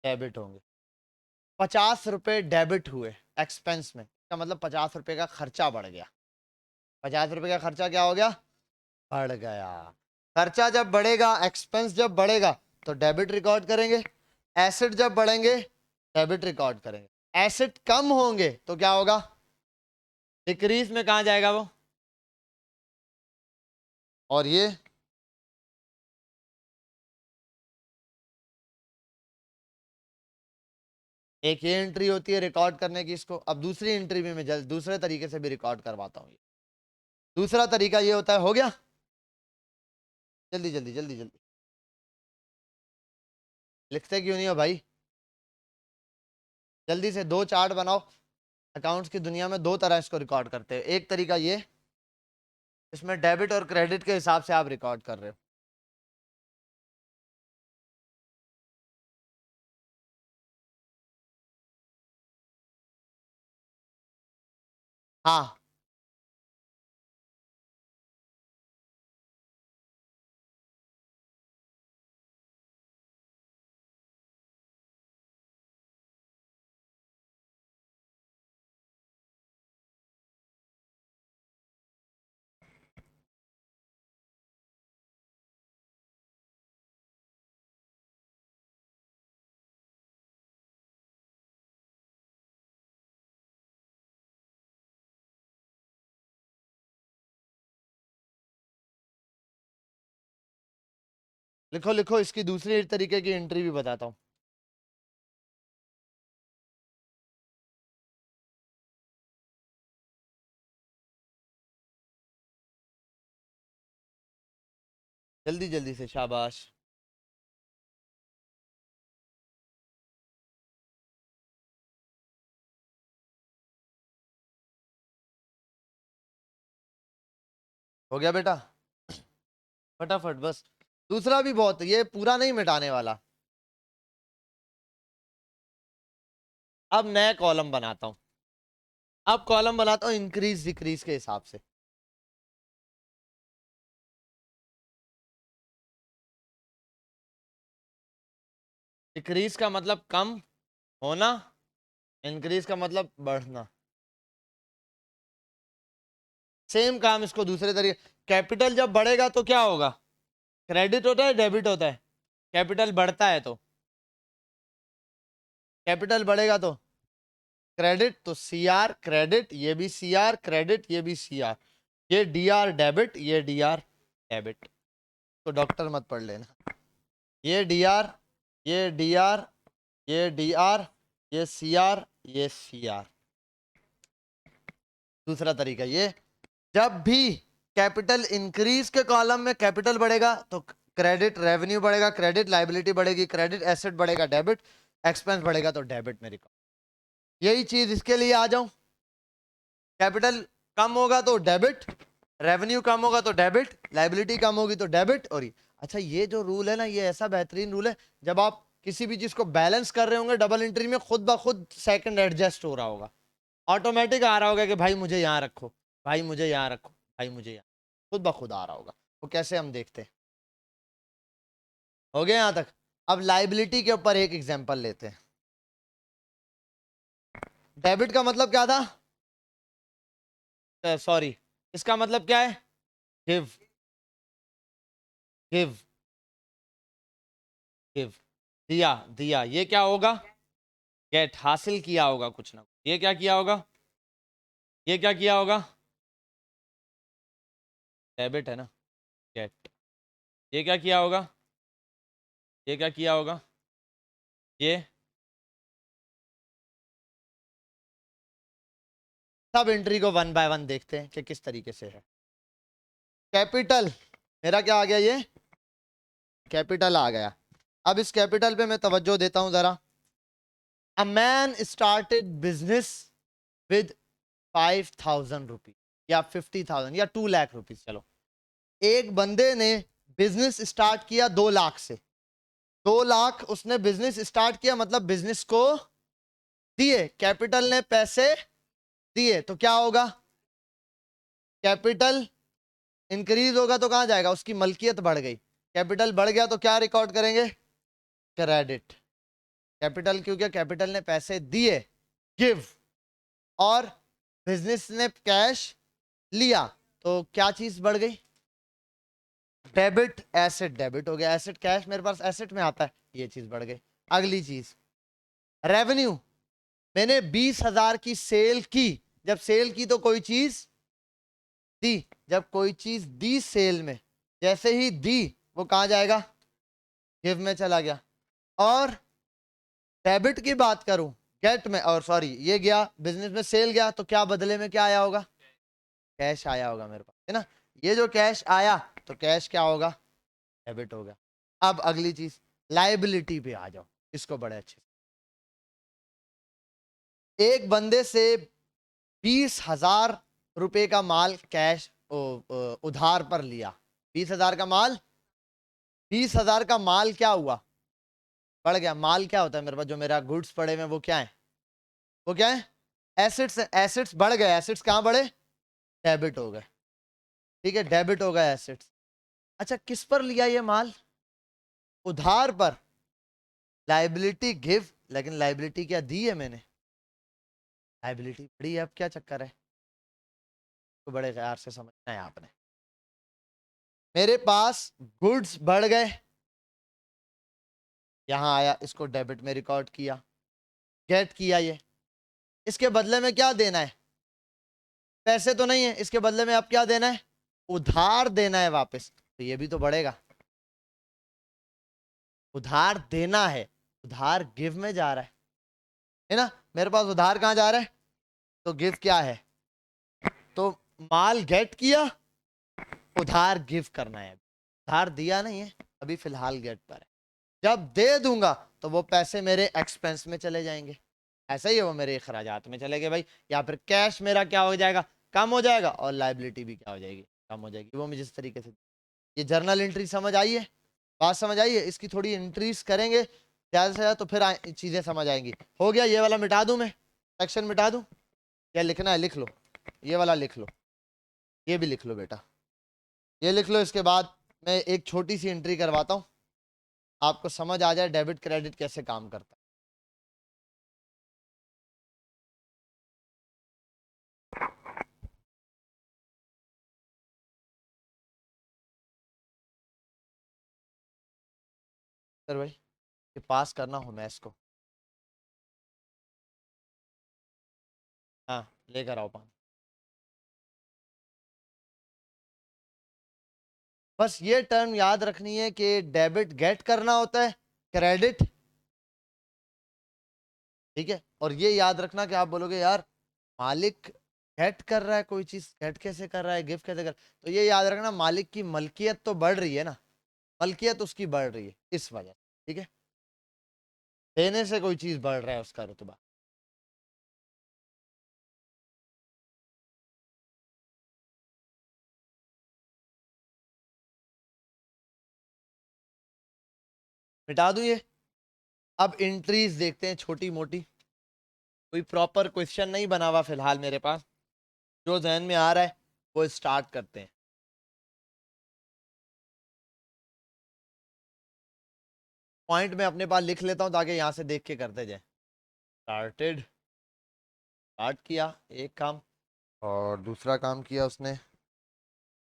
डेबिट होंगे। 50 रुपए डेबिट हुए एक्सपेंस में, इसका मतलब 50 रुपए का खर्चा बढ़ गया। 50 रुपए का खर्चा क्या हो गया? बढ़ गया। खर्चा जब बढ़ेगा, एक्सपेंस जब बढ़ेगा तो डेबिट रिकॉर्ड करेंगे। एसेट जब बढ़ेंगे, डेबिट रिकॉर्ड करेंगे। एसेट कम होंगे तो क्या होगा? डिक्रीज में कहां जाएगा वो? और ये एक ये एंट्री होती है रिकॉर्ड करने की इसको। अब दूसरी एंट्री भी मैं जल्द दूसरे तरीके से भी रिकॉर्ड करवाता हूँ। दूसरा तरीका ये होता है, हो गया? जल्दी जल्दी जल्दी जल्दी, लिखते क्यों नहीं हो भाई? जल्दी से दो चार्ट बनाओ। अकाउंट्स की दुनिया में दो तरह इसको रिकॉर्ड करते हैं। एक तरीका ये, इसमें डेबिट और क्रेडिट के हिसाब से आप रिकॉर्ड कर रहे हो। हाँ, लिखो लिखो, इसकी दूसरी तरीके की एंट्री भी बताता हूँ। जल्दी जल्दी से, शाबाश। हो गया बेटा, फटाफट बस। दूसरा भी बहुत, ये पूरा नहीं मिटाने वाला। अब नया कॉलम बनाता हूं। अब कॉलम बनाता हूं इंक्रीज डिक्रीज के हिसाब से। डिक्रीज का मतलब कम होना, इंक्रीज का मतलब बढ़ना। सेम काम इसको दूसरे तरीके। कैपिटल जब बढ़ेगा तो क्या होगा? क्रेडिट होता है, डेबिट होता है? कैपिटल बढ़ता है तो, कैपिटल बढ़ेगा तो क्रेडिट, तो सी आर क्रेडिट, ये भी सी आर क्रेडिट, ये भी सी आर, ये डी आर डेबिट, ये डी आर डेबिट। तो डॉक्टर मत पढ़ लेना। ये डी आर, ये डी आर, ये डी आर, ये सी आर, ये सी आर। दूसरा तरीका ये, जब भी कैपिटल इंक्रीज के कॉलम में कैपिटल बढ़ेगा तो क्रेडिट रेवेन्यू बढ़ेगा, क्रेडिट लाइबिलिटी बढ़ेगी, क्रेडिट एसेट बढ़ेगा, डेबिट एक्सपेंस बढ़ेगा, तो डेबिट में रिकॉर्ड। यही चीज इसके लिए आ जाऊं, कैपिटल कम होगा तो डेबिट, रेवेन्यू कम होगा तो डेबिट, लाइबिलिटी कम होगी तो डेबिट। और ये अच्छा, ये जो रूल है ना, ये ऐसा बेहतरीन रूल है, जब आप किसी भी चीज को बैलेंस कर रहे होंगे डबल एंट्री में, खुद ब खुद सेकंड एडजस्ट हो रहा होगा, ऑटोमेटिक आ रहा होगा कि भाई मुझे यहाँ रखो, भाई मुझे यहाँ रखो, भाई मुझे यहाँ, खुद ब खुद आ रहा होगा। वो कैसे, हम देखते हैं। हो गया यहाँ तक? अब लाइबिलिटी के ऊपर एक एग्जांपल लेते हैं। डेबिट का मतलब क्या था? सॉरी, इसका मतलब क्या है? गिव, गिव, गिव, दिया, दिया। ये क्या होगा? गेट, हासिल किया होगा कुछ ना कुछ। ये क्या किया होगा? ये क्या किया होगा? डेबिट है ना, गेट। ये क्या किया होगा? ये क्या किया होगा? ये सब एंट्री को वन बाय वन देखते हैं कि किस तरीके से है। कैपिटल मेरा क्या आ गया? ये कैपिटल आ गया। अब इस कैपिटल पे मैं तवज्जो देता हूं जरा। A man started business with 5,000 rupees या 50,000 या 2 लाख रुपीज, चलो। एक बंदे ने बिजनेस स्टार्ट किया 2 लाख से। 2 लाख उसने बिजनेस स्टार्ट किया, मतलब बिजनेस को दिए, कैपिटल ने पैसे दिए, तो क्या होगा? कैपिटल इंक्रीज होगा तो कहां जाएगा? उसकी मलकियत बढ़ गई। कैपिटल बढ़ गया तो क्या रिकॉर्ड करेंगे? क्रेडिट। कैपिटल क्यों? क्या कैपिटल ने पैसे दिए, गिव, और बिजनेस ने कैश लिया, तो क्या चीज बढ़ गई? डेबिट, एसेट डेबिट हो गया। एसेट कैश मेरे पास एसेट में आता है, ये चीज बढ़ गई। अगली चीज, रेवेन्यू। मैंने 20,000 की सेल की। जब सेल की तो कोई चीज दी, जब कोई चीज दी सेल में, जैसे ही दी वो कहां जाएगा? गिव में चला गया। और डेबिट की बात करूं, गेट में, और सॉरी, ये गया बिजनेस में, सेल गया, तो क्या बदले में क्या आया होगा? कैश आया होगा मेरे पास, है ना। ये जो कैश आया, तो कैश क्या होगा? डेबिट होगा। अब अगली चीज, लाइबिलिटी पे आ जाओ, इसको बड़े अच्छे से। एक बंदे से 20,000 रुपए का माल कैश उधार पर लिया 20,000 का माल, 20,000 का माल क्या हुआ, बढ़ गया। माल क्या होता है मेरे पास, जो मेरा गुड्स पड़े हुए वो क्या है, वो क्या है, एसेट्स। एसेट्स बढ़ गए, एसेट्स कहाँ बढ़े, डेबिट हो गए, ठीक है, डेबिट हो गए एसेट्स। अच्छा किस पर लिया ये माल, उधार पर, लाइबिलिटी गिव, लेकिन लाइबिलिटी क्या दी है मैंने, लाइबिलिटी बड़ी है, अब क्या चक्कर है, तो बड़े ख्याल से समझना है आपने। मेरे पास गुड्स बढ़ गए, यहां आया, इसको डेबिट में रिकॉर्ड किया, गेट किया ये, इसके बदले में क्या देना है, पैसे तो नहीं है, इसके बदले में अब क्या देना है, उधार देना है वापस, तो ये भी तो बढ़ेगा, उधार देना है, उधार गिव में जा रहा है ना, मेरे पास उधार कहां जा रहा है, तो गिव क्या है, तो माल गेट किया, उधार गिव करना है, उधार दिया नहीं है अभी फिलहाल गेट पर है, जब दे दूंगा तो वो पैसे मेरे एक्सपेंस में चले जाएंगे, ऐसा ही है, वो मेरे अखराजात में चले गए भाई, या फिर कैश मेरा क्या हो जाएगा, कम हो जाएगा, और लाइबिलिटी भी क्या हो जाएगी, कम हो जाएगी। वो मुझे इस तरीके से, ये जर्नल एंट्री समझ आई है, बात समझ आई है, इसकी थोड़ी एंट्रीज करेंगे ज्यादा से ज्यादा तो फिर चीजें समझ आएंगी। हो गया, ये वाला मिटा दूं मैं, सेक्शन मिटा दूं, या लिखना है लिख लो, ये वाला लिख लो, ये भी लिख लो बेटा, ये लिख लो। इसके बाद मैं एक छोटी सी एंट्री करवाता हूं, आपको समझ आ जाए डेबिट क्रेडिट कैसे काम करता है। सर भाई ये पास करना हो मैथ्स को, हाँ लेकर आओ पान। बस ये टर्म याद रखनी है कि डेबिट गेट करना होता है, क्रेडिट, ठीक है, और ये याद रखना कि आप बोलोगे यार मालिक गेट कर रहा है कोई चीज, गेट कैसे कर रहा है, गिफ्ट कैसे कर, तो ये याद रखना मालिक की मलकियत तो बढ़ रही है ना, मलकियत उसकी बढ़ रही है इस वजह, ठीक है, देने से कोई चीज बढ़ रहा है उसका रुतबा। मिटा दूं ये, अब एंट्रीज देखते हैं छोटी मोटी, कोई प्रॉपर क्वेश्चन नहीं बना हुआ फिलहाल मेरे पास, जो जहन में आ रहा है वो स्टार्ट करते हैं। पॉइंट में अपने पास लिख लेता हूं ताकि यहां से देख के करते जाए। स्टार्टेड, स्टार्ट किया एक काम, और दूसरा काम किया उसने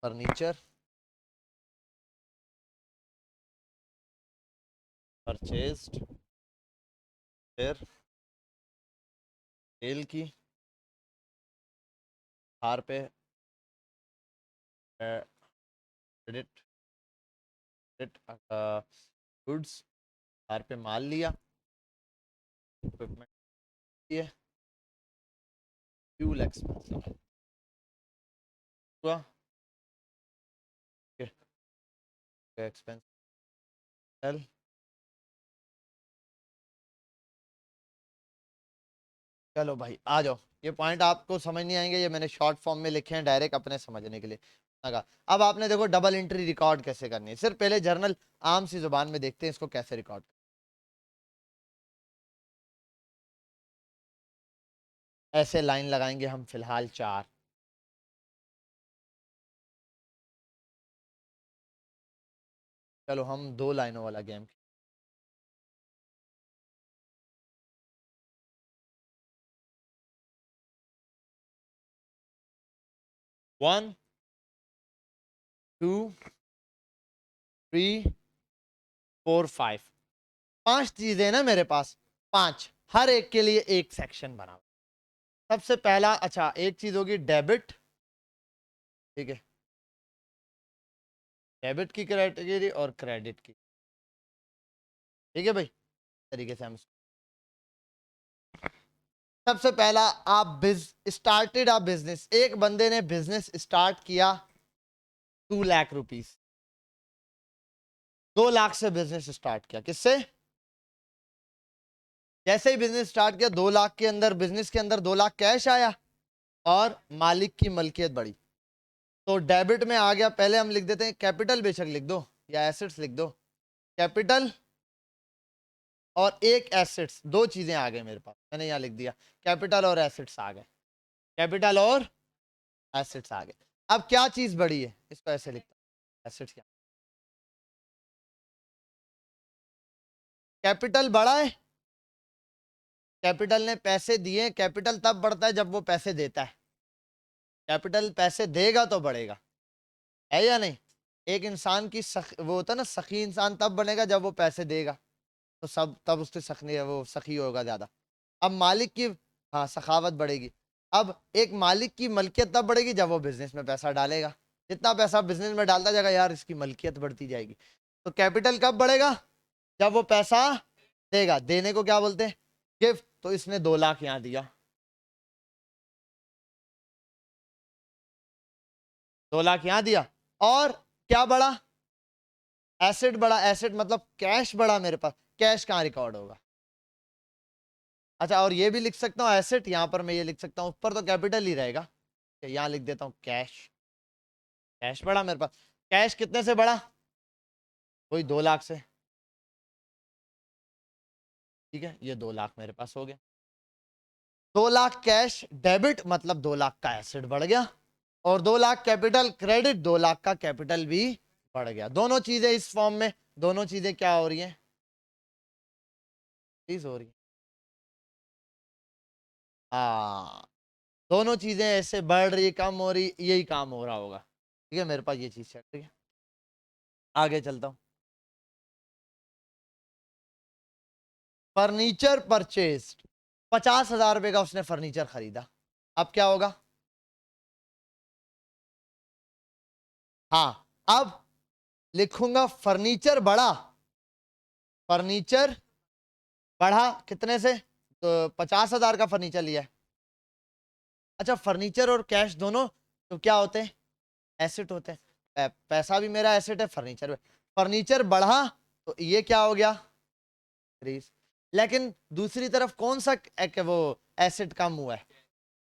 फर्नीचर, परचेज्ड, फिर सेल की, हार पे क्रेडिट, क्रेडिट गुड्स, हार पे माल लिया, इक्विपमेंट लिए, फ्यूल एक्सपेंस हुआ, एक्सपेंस सेल, चलो भाई आ जाओ, ये पॉइंट आपको समझ नहीं आएंगे, ये मैंने शॉर्ट फॉर्म में लिखे हैं डायरेक्ट अपने समझने के लिए लगा। अब आपने देखो डबल एंट्री रिकॉर्ड कैसे करनी है, सिर्फ पहले जर्नल आम सी जुबान में देखते हैं इसको कैसे रिकॉर्ड। ऐसे लाइन लगाएंगे हम फिलहाल 4, चलो हम 2 लाइनों वाला गेम, 1 2 3 4 5, 5 चीजें ना मेरे पास, 5, हर एक के लिए एक सेक्शन बना हुआ। सबसे पहला, अच्छा एक चीज होगी डेबिट, ठीक है, डेबिट की कैटेगरी और क्रेडिट की, ठीक है भाई, तरीके से हम सबसे पहला, आप स्टार्टेड अ बिजनेस, एक बंदे ने बिजनेस स्टार्ट किया 2 लाख रुपीस, 2 लाख से बिजनेस स्टार्ट किया, किससे, जैसे ही बिजनेस स्टार्ट किया 2 लाख के अंदर, बिजनेस के अंदर 2 लाख कैश आया और मालिक की मलकियत बढ़ी, तो डेबिट में आ गया, पहले हम लिख देते हैं कैपिटल, बेशक लिख दो या एसेट्स लिख दो, कैपिटल और एक एसेट्स, दो चीजें आ गई मेरे पास, मैंने यहाँ लिख दिया कैपिटल और एसेट्स आ गए, कैपिटल और एसेट्स आ गए। अब क्या चीज बड़ी है, इसको ऐसे लिखता हूं, एसेट्स क्या, कैपिटल बड़ा है, कैपिटल ने पैसे दिए, कैपिटल तब बढ़ता है जब वो पैसे देता है, कैपिटल पैसे देगा तो बढ़ेगा, है या नहीं। एक इंसान की वो होता है ना, सखी इंसान तब बनेगा जब वो पैसे देगा, तो सब तब उससे सखनी है, वो सखी होगा ज्यादा। अब मालिक की, हाँ, सखावत बढ़ेगी। अब एक मालिक की मलकियत तब बढ़ेगी जब वो बिजनेस में पैसा डालेगा, जितना पैसा बिजनेस में डालता जाएगा यार इसकी मलकियत बढ़ती जाएगी। तो कैपिटल कब बढ़ेगा, जब वो पैसा देगा, देने को क्या बोलते हैं, गिफ्ट। तो इसने 2 लाख यहाँ दिया, 2 लाख यहाँ दिया, और क्या बढ़ा, एसेट बढ़ा, एसेट मतलब कैश बढ़ा मेरे पास, कैश कहाँ रिकॉर्ड होगा। अच्छा, और ये भी लिख सकता हूँ एसेट, यहाँ पर मैं ये लिख सकता हूँ, ऊपर तो कैपिटल ही रहेगा, यहाँ लिख देता हूँ कैश, कैश बढ़ा मेरे पास। कैश कितने से बढ़ा, वही 2 लाख से, ठीक है, ये 2 लाख मेरे पास हो गया। 2 लाख कैश डेबिट मतलब 2 लाख का एसेट बढ़ गया, और 2 लाख कैपिटल क्रेडिट, 2 लाख का कैपिटल भी बढ़ गया। दोनों चीजें इस फॉर्म में, दोनों चीजें क्या हो रही हैं, चीज हो रही है, हाँ, दोनों चीजें ऐसे बढ़ रही, कम हो रही, यही काम हो रहा होगा, ठीक है, मेरे पास ये चीज चल रही है। आगे चलता हूं, फर्नीचर परचेज, 50,000 रुपए का उसने फर्नीचर खरीदा। अब क्या होगा, हाँ, अब लिखूंगा फर्नीचर बढ़ा, फर्नीचर बढ़ा कितने से, तो 50,000 का फर्नीचर लिया है। अच्छा, फर्नीचर और कैश दोनों तो क्या होते हैं, एसेट होते हैं, पैसा भी मेरा एसेट है, फर्नीचर भी। फर्नीचर बढ़ा तो ये क्या हो गया, increase। लेकिन दूसरी तरफ कौन सा एक वो एसेट कम हुआ है,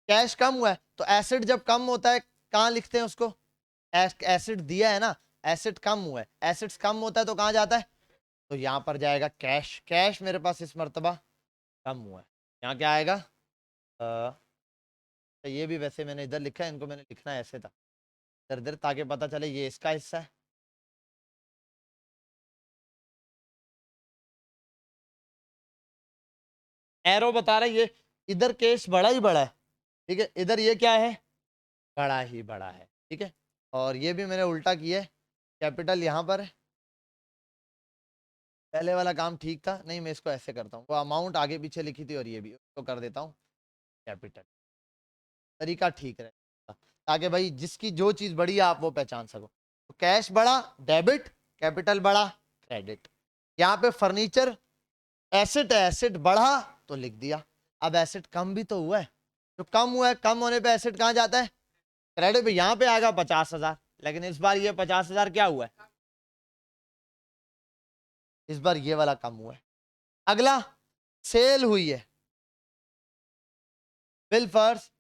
कैश कम हुआ है। तो एसेट जब कम होता है कहाँ लिखते हैं उसको, एसेट दिया है ना, एसेट कम हुआ है, एसेट्स कम होता है तो कहाँ जाता है, तो यहाँ पर जाएगा कैश, कैश मेरे पास इस मर्तबा कम हुआ है, यहाँ क्या आएगा, तो ये भी वैसे मैंने इधर लिखा है, इनको मैंने लिखना है ऐसे था इधर इधर, ताकि पता चले ये इसका हिस्सा है। एरो बता रहा है ये इधर केस बड़ा ही बड़ा है, ठीक है, इधर ये क्या है, बड़ा ही बड़ा है, ठीक है। और ये भी मैंने उल्टा किया है, कैपिटल यहाँ पर है, पहले वाला काम ठीक था, नहीं मैं इसको ऐसे करता हूँ, वो अमाउंट आगे पीछे लिखी थी और ये भी तो कर देता हूँ कैपिटल, तरीका ठीक रहेगा, ताकि भाई जिसकी जो चीज बड़ी है आप वो पहचान सको। तो कैश बड़ा डेबिट, कैपिटल बड़ा क्रेडिट। यहाँ पे फर्नीचर एसेट है, एसेट बढ़ा तो लिख दिया। अब एसेट कम भी तो हुआ है, जो कम हुआ है, कम होने पे एसेट कहाँ जाता है, क्रेडिट पे। यहाँ पे आएगा 50,000, लेकिन इस बार ये 50,000 क्या हुआ है, इस बार ये वाला कम हुआ है। अगला, सेल हुई है, बिल फर्स्ट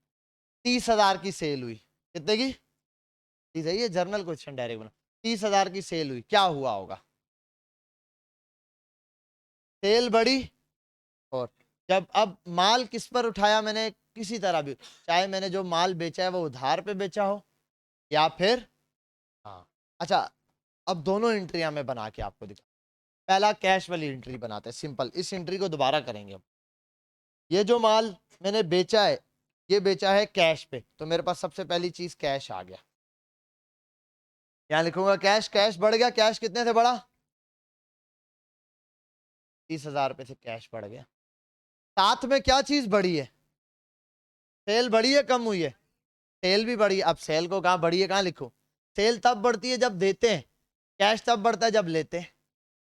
30,000 की सेल हुई, कितने की, ठीक है, ये जर्नल क्वेश्चन डायरेक्ट बना, 30,000 की सेल हुई, क्या हुआ होगा, सेल बढ़ी, और जब अब माल किस पर उठाया मैंने, किसी तरह भी, चाहे मैंने जो माल बेचा है वो उधार पे बेचा हो या फिर, हाँ, अच्छा, अब दोनों एंट्रियां मैं बना के आपको दिखा। पहला कैश वाली एंट्री बनाते हैं, सिंपल, इस एंट्री को दोबारा करेंगे अब। ये जो माल मैंने बेचा है, ये बेचा है कैश पे, तो मेरे पास सबसे पहली चीज कैश आ गया, यहां लिखूंगा कैश, कैश बढ़ गया, कैश कितने से बढ़ा, 30,000 रुपए से कैश बढ़ गया। साथ में क्या चीज बढ़ी है, सेल बढ़ी है कम हुई है, सेल भी बढ़ी है। अब सेल को कहाँ बढ़ी है, कहाँ लिखो, सेल तब बढ़ती है जब देते हैं, कैश तब बढ़ता है जब लेते हैं।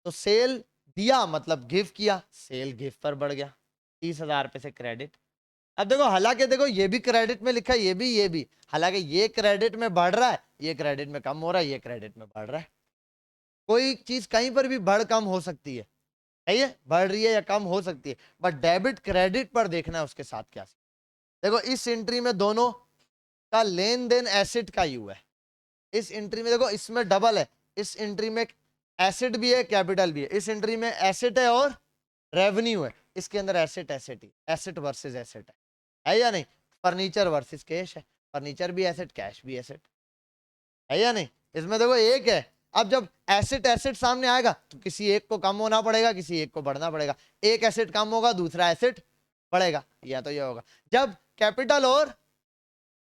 तो सेल दिया मतलब गिव किया, सेल गिव पर बढ़ गया, 30,000 रुपए से क्रेडिट। अब देखो, हालांकि देखो ये भी क्रेडिट में लिखा है, ये भी, हालांकि ये क्रेडिट में बढ़ रहा है, ये क्रेडिट में कम हो रहा है, ये क्रेडिट में बढ़ रहा है। कोई चीज कहीं पर भी बढ़ कम हो सकती है ये बढ़ रही है या कम हो सकती है, बट डेबिट क्रेडिट पर देखना है उसके साथ क्या। देखो इस एंट्री में दोनों का लेन देन एसेट का ही हुआ है, इस एंट्री में देखो इसमें डबल है, इस एंट्री में एसेट भी है कैपिटल भी है, इस एंट्री में एसेट है और रेवेन्यू है, इसके अंदर एसेट एसेट ही, एसेट वर्सेस एसेट है या नहीं? फर्नीचर वर्सेस कैश है, फर्नीचर भी एसेट कैश भी एसेट है या नहीं? इसमें देखो एक है। अब जब एसेट एसेट सामने आएगा तो किसी एक को कम होना पड़ेगा, किसी एक को बढ़ना पड़ेगा, एक एसेट कम होगा दूसरा एसेट बढ़ेगा, या तो ये होगा। जब कैपिटल और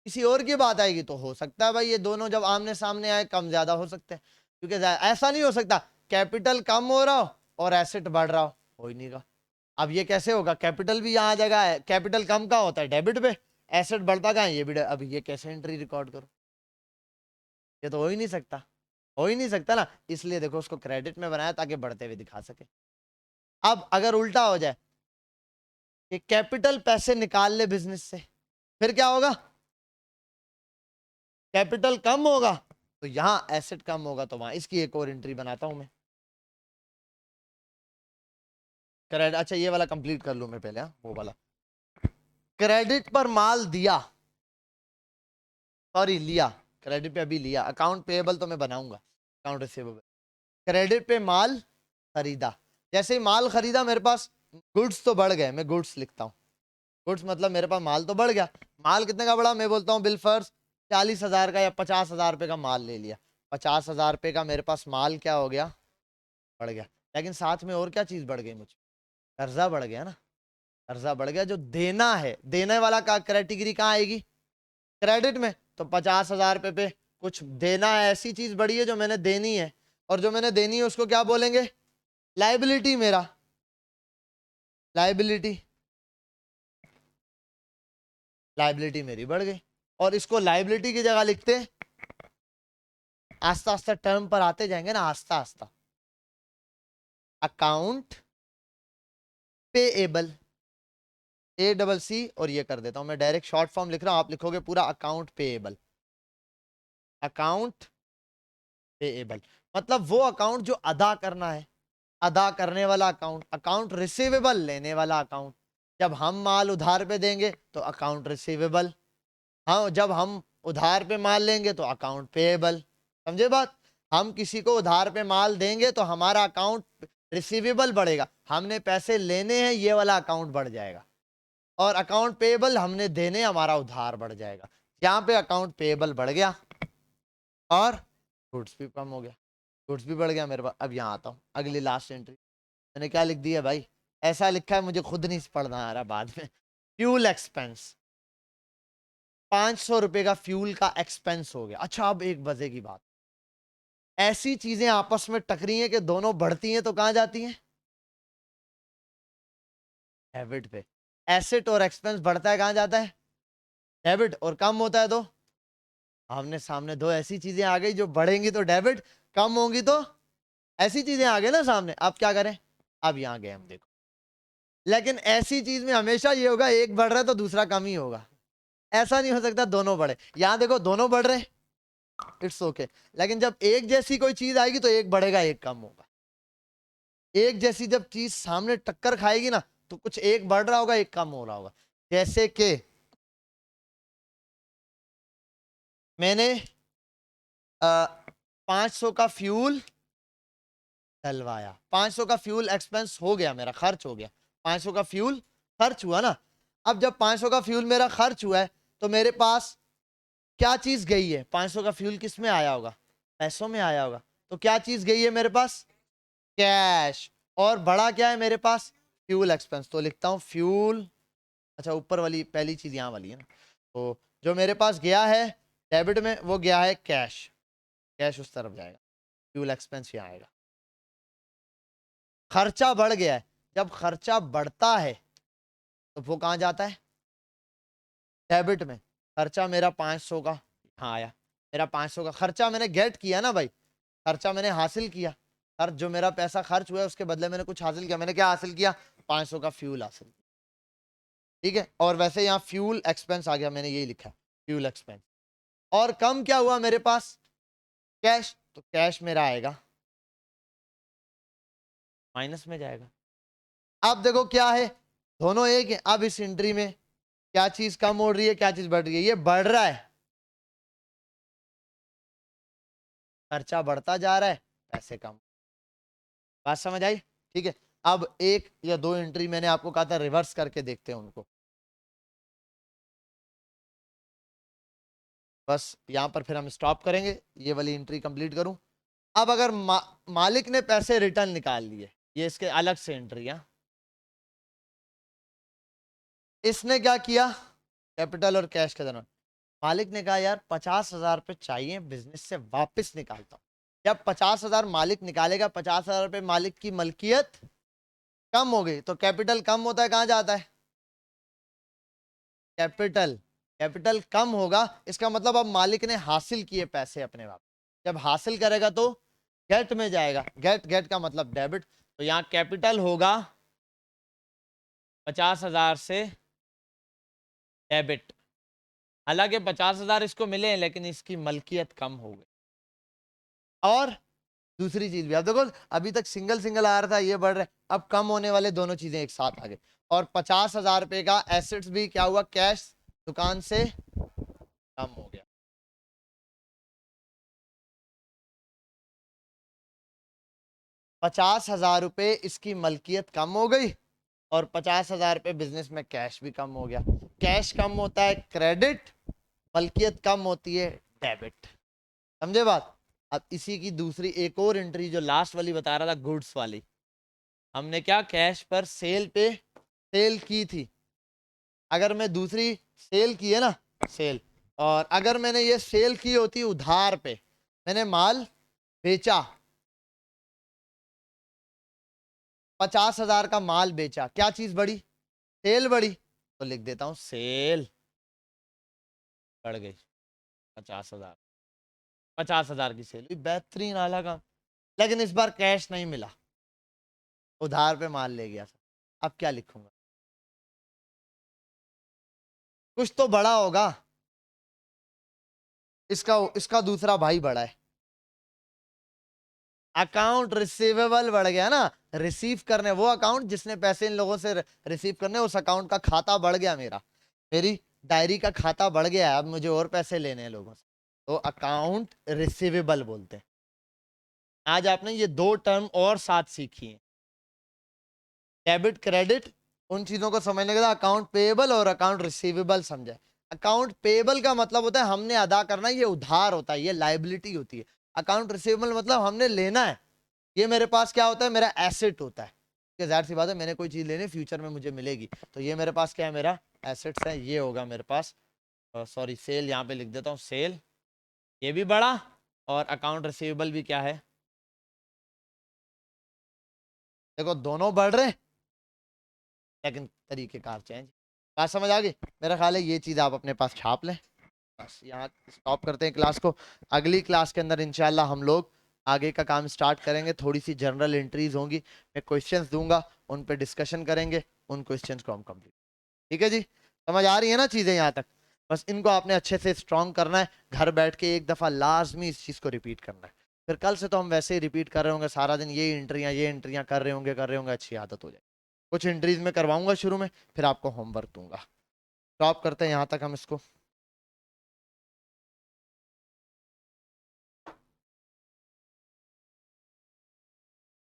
किसी और की बात आएगी तो हो सकता है भाई ये दोनों जब आमने सामने आए कम ज्यादा हो सकते हैं, क्योंकि ऐसा नहीं हो सकता कैपिटल कम हो रहा हो और एसेट बढ़ रहा हो ही नहीं रहा। अब ये कैसे होगा? कैपिटल भी यहाँ जगह है, कैपिटल कम का होता है डेबिट पे, एसेट बढ़ता कहाँ है ये भी। अब ये कैसे एंट्री रिकॉर्ड करो? ये तो हो ही नहीं सकता, हो ही नहीं सकता ना, इसलिए देखो उसको क्रेडिट में बनाया ताकि बढ़ते हुए दिखा सके। अब अगर उल्टा हो जाए कि कैपिटल पैसे निकाल ले बिजनेस से, फिर क्या होगा? कैपिटल कम होगा तो यहां एसेट कम होगा, तो वहां इसकी एक और एंट्री बनाता हूं मैं क्रेडिट। अच्छा ये वाला कंप्लीट कर लूं मैं पहले, वो वाला क्रेडिट पर माल दिया, सॉरी लिया, क्रेडिट पे अभी लिया, अकाउंट पेएबल तो मैं बनाऊंगा, अकाउंट रिसीवेबल। क्रेडिट पे माल खरीदा, जैसे ही माल खरीदा मेरे पास गुड्स तो बढ़ गए, मैं गुड्स लिखता हूँ, गुड्स मतलब मेरे पास माल तो बढ़ गया। माल कितने का बढ़ा? मैं बोलता हूँ बिल फर्ज 40,000 का या 50,000 रुपये का माल ले लिया, 50,000 रुपये का मेरे पास माल क्या हो गया? बढ़ गया। लेकिन साथ में और क्या चीज बढ़ गई? मुझे कर्जा बढ़ गया ना, कर्जा बढ़ गया, जो देना है, देने वाला का कैटेगरी कहाँ आएगी? क्रेडिट में। तो 50,000 रुपये पे कुछ देना है, ऐसी चीज बढ़ी है जो मैंने देनी है, और जो मैंने देनी है उसको क्या बोलेंगे? लाइबिलिटी। मेरा लाइबिलिटी, लाइबिलिटी मेरी बढ़ गई, और इसको लाइबिलिटी की जगह लिखते हैं, आस्ता आस्ता टर्म पर आते जाएंगे ना, आस्ता आस्ता, अकाउंट पेएबल, ACC, और ये कर देता हूं मैं डायरेक्ट शॉर्ट फॉर्म लिख रहा हूं, आप लिखोगे पूरा अकाउंट पेएबल, अकाउंट पेएबल मतलब वो अकाउंट जो अदा करना है, अदा करने वाला अकाउंट। अकाउंट रिसीवेबल लेने वाला अकाउंट, जब हम माल उधार पे देंगे तो अकाउंट रिसीवेबल, हाँ जब हम उधार पे माल लेंगे तो अकाउंट पेएबल। समझे बात? हम किसी को उधार पे माल देंगे तो हमारा अकाउंट रिसीवेबल बढ़ेगा, हमने पैसे लेने हैं ये वाला अकाउंट बढ़ जाएगा, और अकाउंट पेएबल हमने देने, हमारा उधार बढ़ जाएगा। यहाँ पे अकाउंट पेएबल बढ़ गया और गुड्स भी कम हो गया, गुड्स भी बढ़ गया मेरे पास। अब यहाँ आता हूँ अगली लास्ट एंट्री, मैंने क्या लिख दिया भाई? ऐसा लिखा है मुझे खुद नहीं पढ़ना आ रहा बाद में। फ्यूल एक्सपेंस, 500 रुपए का फ्यूल का एक्सपेंस हो गया। अच्छा अब एक मजे की बात, ऐसी चीजें आपस में टकरी हैं कि दोनों बढ़ती हैं तो कहां जाती हैं? डेबिट पे। एसेट और एक्सपेंस बढ़ता है कहां जाता है? डेबिट, और कम होता है तो आमने सामने दो ऐसी चीजें आ गई जो बढ़ेंगी तो डेबिट, कम होंगी तो ऐसी चीजें आ गई ना सामने। अब क्या करें? अब यहां गए हम, देखो, लेकिन ऐसी चीज में हमेशा ये होगा एक बढ़ रहा है तो दूसरा कम ही होगा, ऐसा नहीं हो सकता दोनों बढ़े। यहां देखो दोनों बढ़ रहे, इट्स ओके, लेकिन जब एक जैसी कोई चीज आएगी तो एक बढ़ेगा एक कम होगा। एक जैसी जब चीज सामने टक्कर खाएगी ना तो कुछ एक बढ़ रहा होगा एक कम हो रहा होगा। जैसे कि मैंने 500 का फ्यूल डलवाया, 500 का फ्यूल एक्सपेंस हो गया, मेरा खर्च हो गया, 500 का फ्यूल खर्च हुआ ना। अब जब 500 का फ्यूल मेरा खर्च हुआ है तो मेरे पास क्या चीज गई है? 500 का फ्यूल किस में आया होगा? पैसों में आया होगा। तो क्या चीज गई है मेरे पास? कैश। और बड़ा क्या है मेरे पास? Fuel expense. तो लिखता हूं फ्यूल, अच्छा ऊपर वाली पहली चीज यहाँ वाली है ना, तो जो मेरे पास गया है डेबिट में वो गया है कैश, कैश उस तरफ जाएगा, फ्यूल एक्सपेंस यहाँ आएगा। खर्चा बढ़ गया है, जब खर्चा बढ़ता है तो वो कहाँ जाता है? डेबिट में। खर्चा मेरा 500 का यहाँ आया, मेरा 500 का खर्चा मैंने गेट किया ना भाई, खर्चा मैंने हासिल किया, खर्च जो मेरा पैसा खर्च हुआ है उसके बदले मैंने कुछ हासिल किया। मैंने क्या हासिल किया? 500 का फ्यूल हासिल किया, ठीक है। और वैसे यहाँ फ्यूल एक्सपेंस आ गया, मैंने यही लिखा है फ्यूल एक्सपेंस। और कम क्या हुआ मेरे पास? कैश, तो कैश मेरा आएगा माइनस में जाएगा। अब देखो क्या है, दोनों एक है। अब इस एंट्री में क्या चीज कम हो रही है क्या चीज बढ़ रही है? ये बढ़ रहा है, खर्चा बढ़ता जा रहा है, पैसे कम। बात समझ आई? ठीक है। अब एक या दो एंट्री मैंने आपको कहा था रिवर्स करके देखते हैं उनको। बस यहां पर फिर हम स्टॉप करेंगे, ये वाली एंट्री कंप्लीट करूं। अब अगर मालिक ने पैसे रिटर्न निकाल लिए, ये इसके अलग से एंट्री है। इसने क्या किया, कैपिटल और कैश के दौरान मालिक ने कहा यार 50,000 रुपये चाहिए, बिजनेस से वापस निकालता हूं। जब 50,000 मालिक निकालेगा, 50,000 रुपये मालिक की मलकियत कम हो गई, तो कैपिटल कम होता है, कहां जाता है? कैपिटल। कैपिटल कम होगा, इसका मतलब अब मालिक ने हासिल किए पैसे अपने वापस। जब हासिल करेगा तो गेट में जाएगा, गेट, गेट का मतलब डेबिट। तो यहाँ कैपिटल होगा 50,000 से डेबिट। हालांकि 50,000 इसको मिले हैं, लेकिन इसकी मलकियत कम हो गई। और दूसरी चीज भी, अब देखो अभी तक सिंगल सिंगल आ रहा था, ये बढ़ रहा है, अब कम होने वाले दोनों चीजें एक साथ आ गए। और 50,000 रुपए का एसेट्स भी क्या हुआ, कैश दुकान से कम हो गया। 50,000 रुपए इसकी मलकियत कम हो गई, और 50,000 रुपए बिजनेस में कैश भी कम हो गया। कैश कम होता है क्रेडिट, मलकियत कम होती है डेबिट। समझे बात? अब इसी की दूसरी एक और एंट्री जो लास्ट वाली बता रहा था, गुड्स वाली, हमने क्या कैश पर सेल पे सेल की थी। अगर मैं दूसरी सेल की है ना, सेल, और अगर मैंने ये सेल की होती उधार पे, मैंने माल बेचा, 50,000 का माल बेचा, क्या चीज बढ़ी? सेल बढ़ी। तो लिख देता हूं सेल बढ़ गई 50,000। 50,000 की सेल हुई, बेहतरीन, आला काम। लेकिन इस बार कैश नहीं मिला, उधार पे माल ले गया था। अब क्या लिखूंगा? कुछ तो बड़ा होगा, इसका इसका दूसरा भाई बड़ा है। अकाउंट रिसीवेबल बढ़ गया ना, रिसीव करने, वो अकाउंट जिसने पैसे इन लोगों से रिसीव करने, उस अकाउंट का खाता बढ़ गया मेरा, मेरी डायरी का खाता बढ़ गया है, अब मुझे और पैसे लेने हैं लोगों से, तो अकाउंट रिसीवेबल बोलते हैं। आज आपने ये दो टर्म और साथ सीखी है, डेबिट क्रेडिट, उन चीजों को समझने के बाद अकाउंट पेएबल और अकाउंट रिसीवेबल समझे। अकाउंट पेएबल का मतलब होता है हमने अदा करना, ये उधार होता है, ये लाइबिलिटी होती है। अकाउंट रिसीवेबल मतलब हमने लेना है, ये मेरे पास क्या होता है, मेरा एसेट होता है। जाहिर सी बात है, मैंने कोई चीज लेनी, फ्यूचर में मुझे मिलेगी, तो ये मेरे पास क्या है, मेरा एसेट्स है, ये होगा मेरे पास। सॉरी, सेल यहाँ पे लिख देता हूँ, सेल, ये भी बढ़ा, और अकाउंट रिसीवेबल भी क्या है, देखो दोनों बढ़ रहे, लेकिन तरीकेकार चेंज। बात समझ आ गई? मेरा ख्याल है ये चीज आप अपने पास छाप लें। बस यहाँ स्टॉप करते हैं क्लास को। अगली क्लास के अंदर इंशाल्लाह हम लोग आगे का काम स्टार्ट करेंगे। थोड़ी सी जनरल एंट्रीज होंगी, मैं क्वेश्चंस दूंगा, उन पे डिस्कशन करेंगे, उन क्वेश्चंस को हम कंप्लीट। ठीक है जी? समझ आ रही है ना चीजें यहाँ तक? बस इनको आपने अच्छे से स्ट्रॉन्ग करना है, घर बैठ के एक दफा लाजमी इस चीज को रिपीट करना है। फिर कल से तो हम वैसे ही रिपीट कर रहे होंगे सारा दिन, ये एंट्रियां कर रहे होंगे, अच्छी आदत हो जाए। कुछ एंट्रीज में करवाऊंगा शुरू में, फिर आपको होमवर्क दूंगा। स्टॉप करते हैं यहाँ तक हम इसको।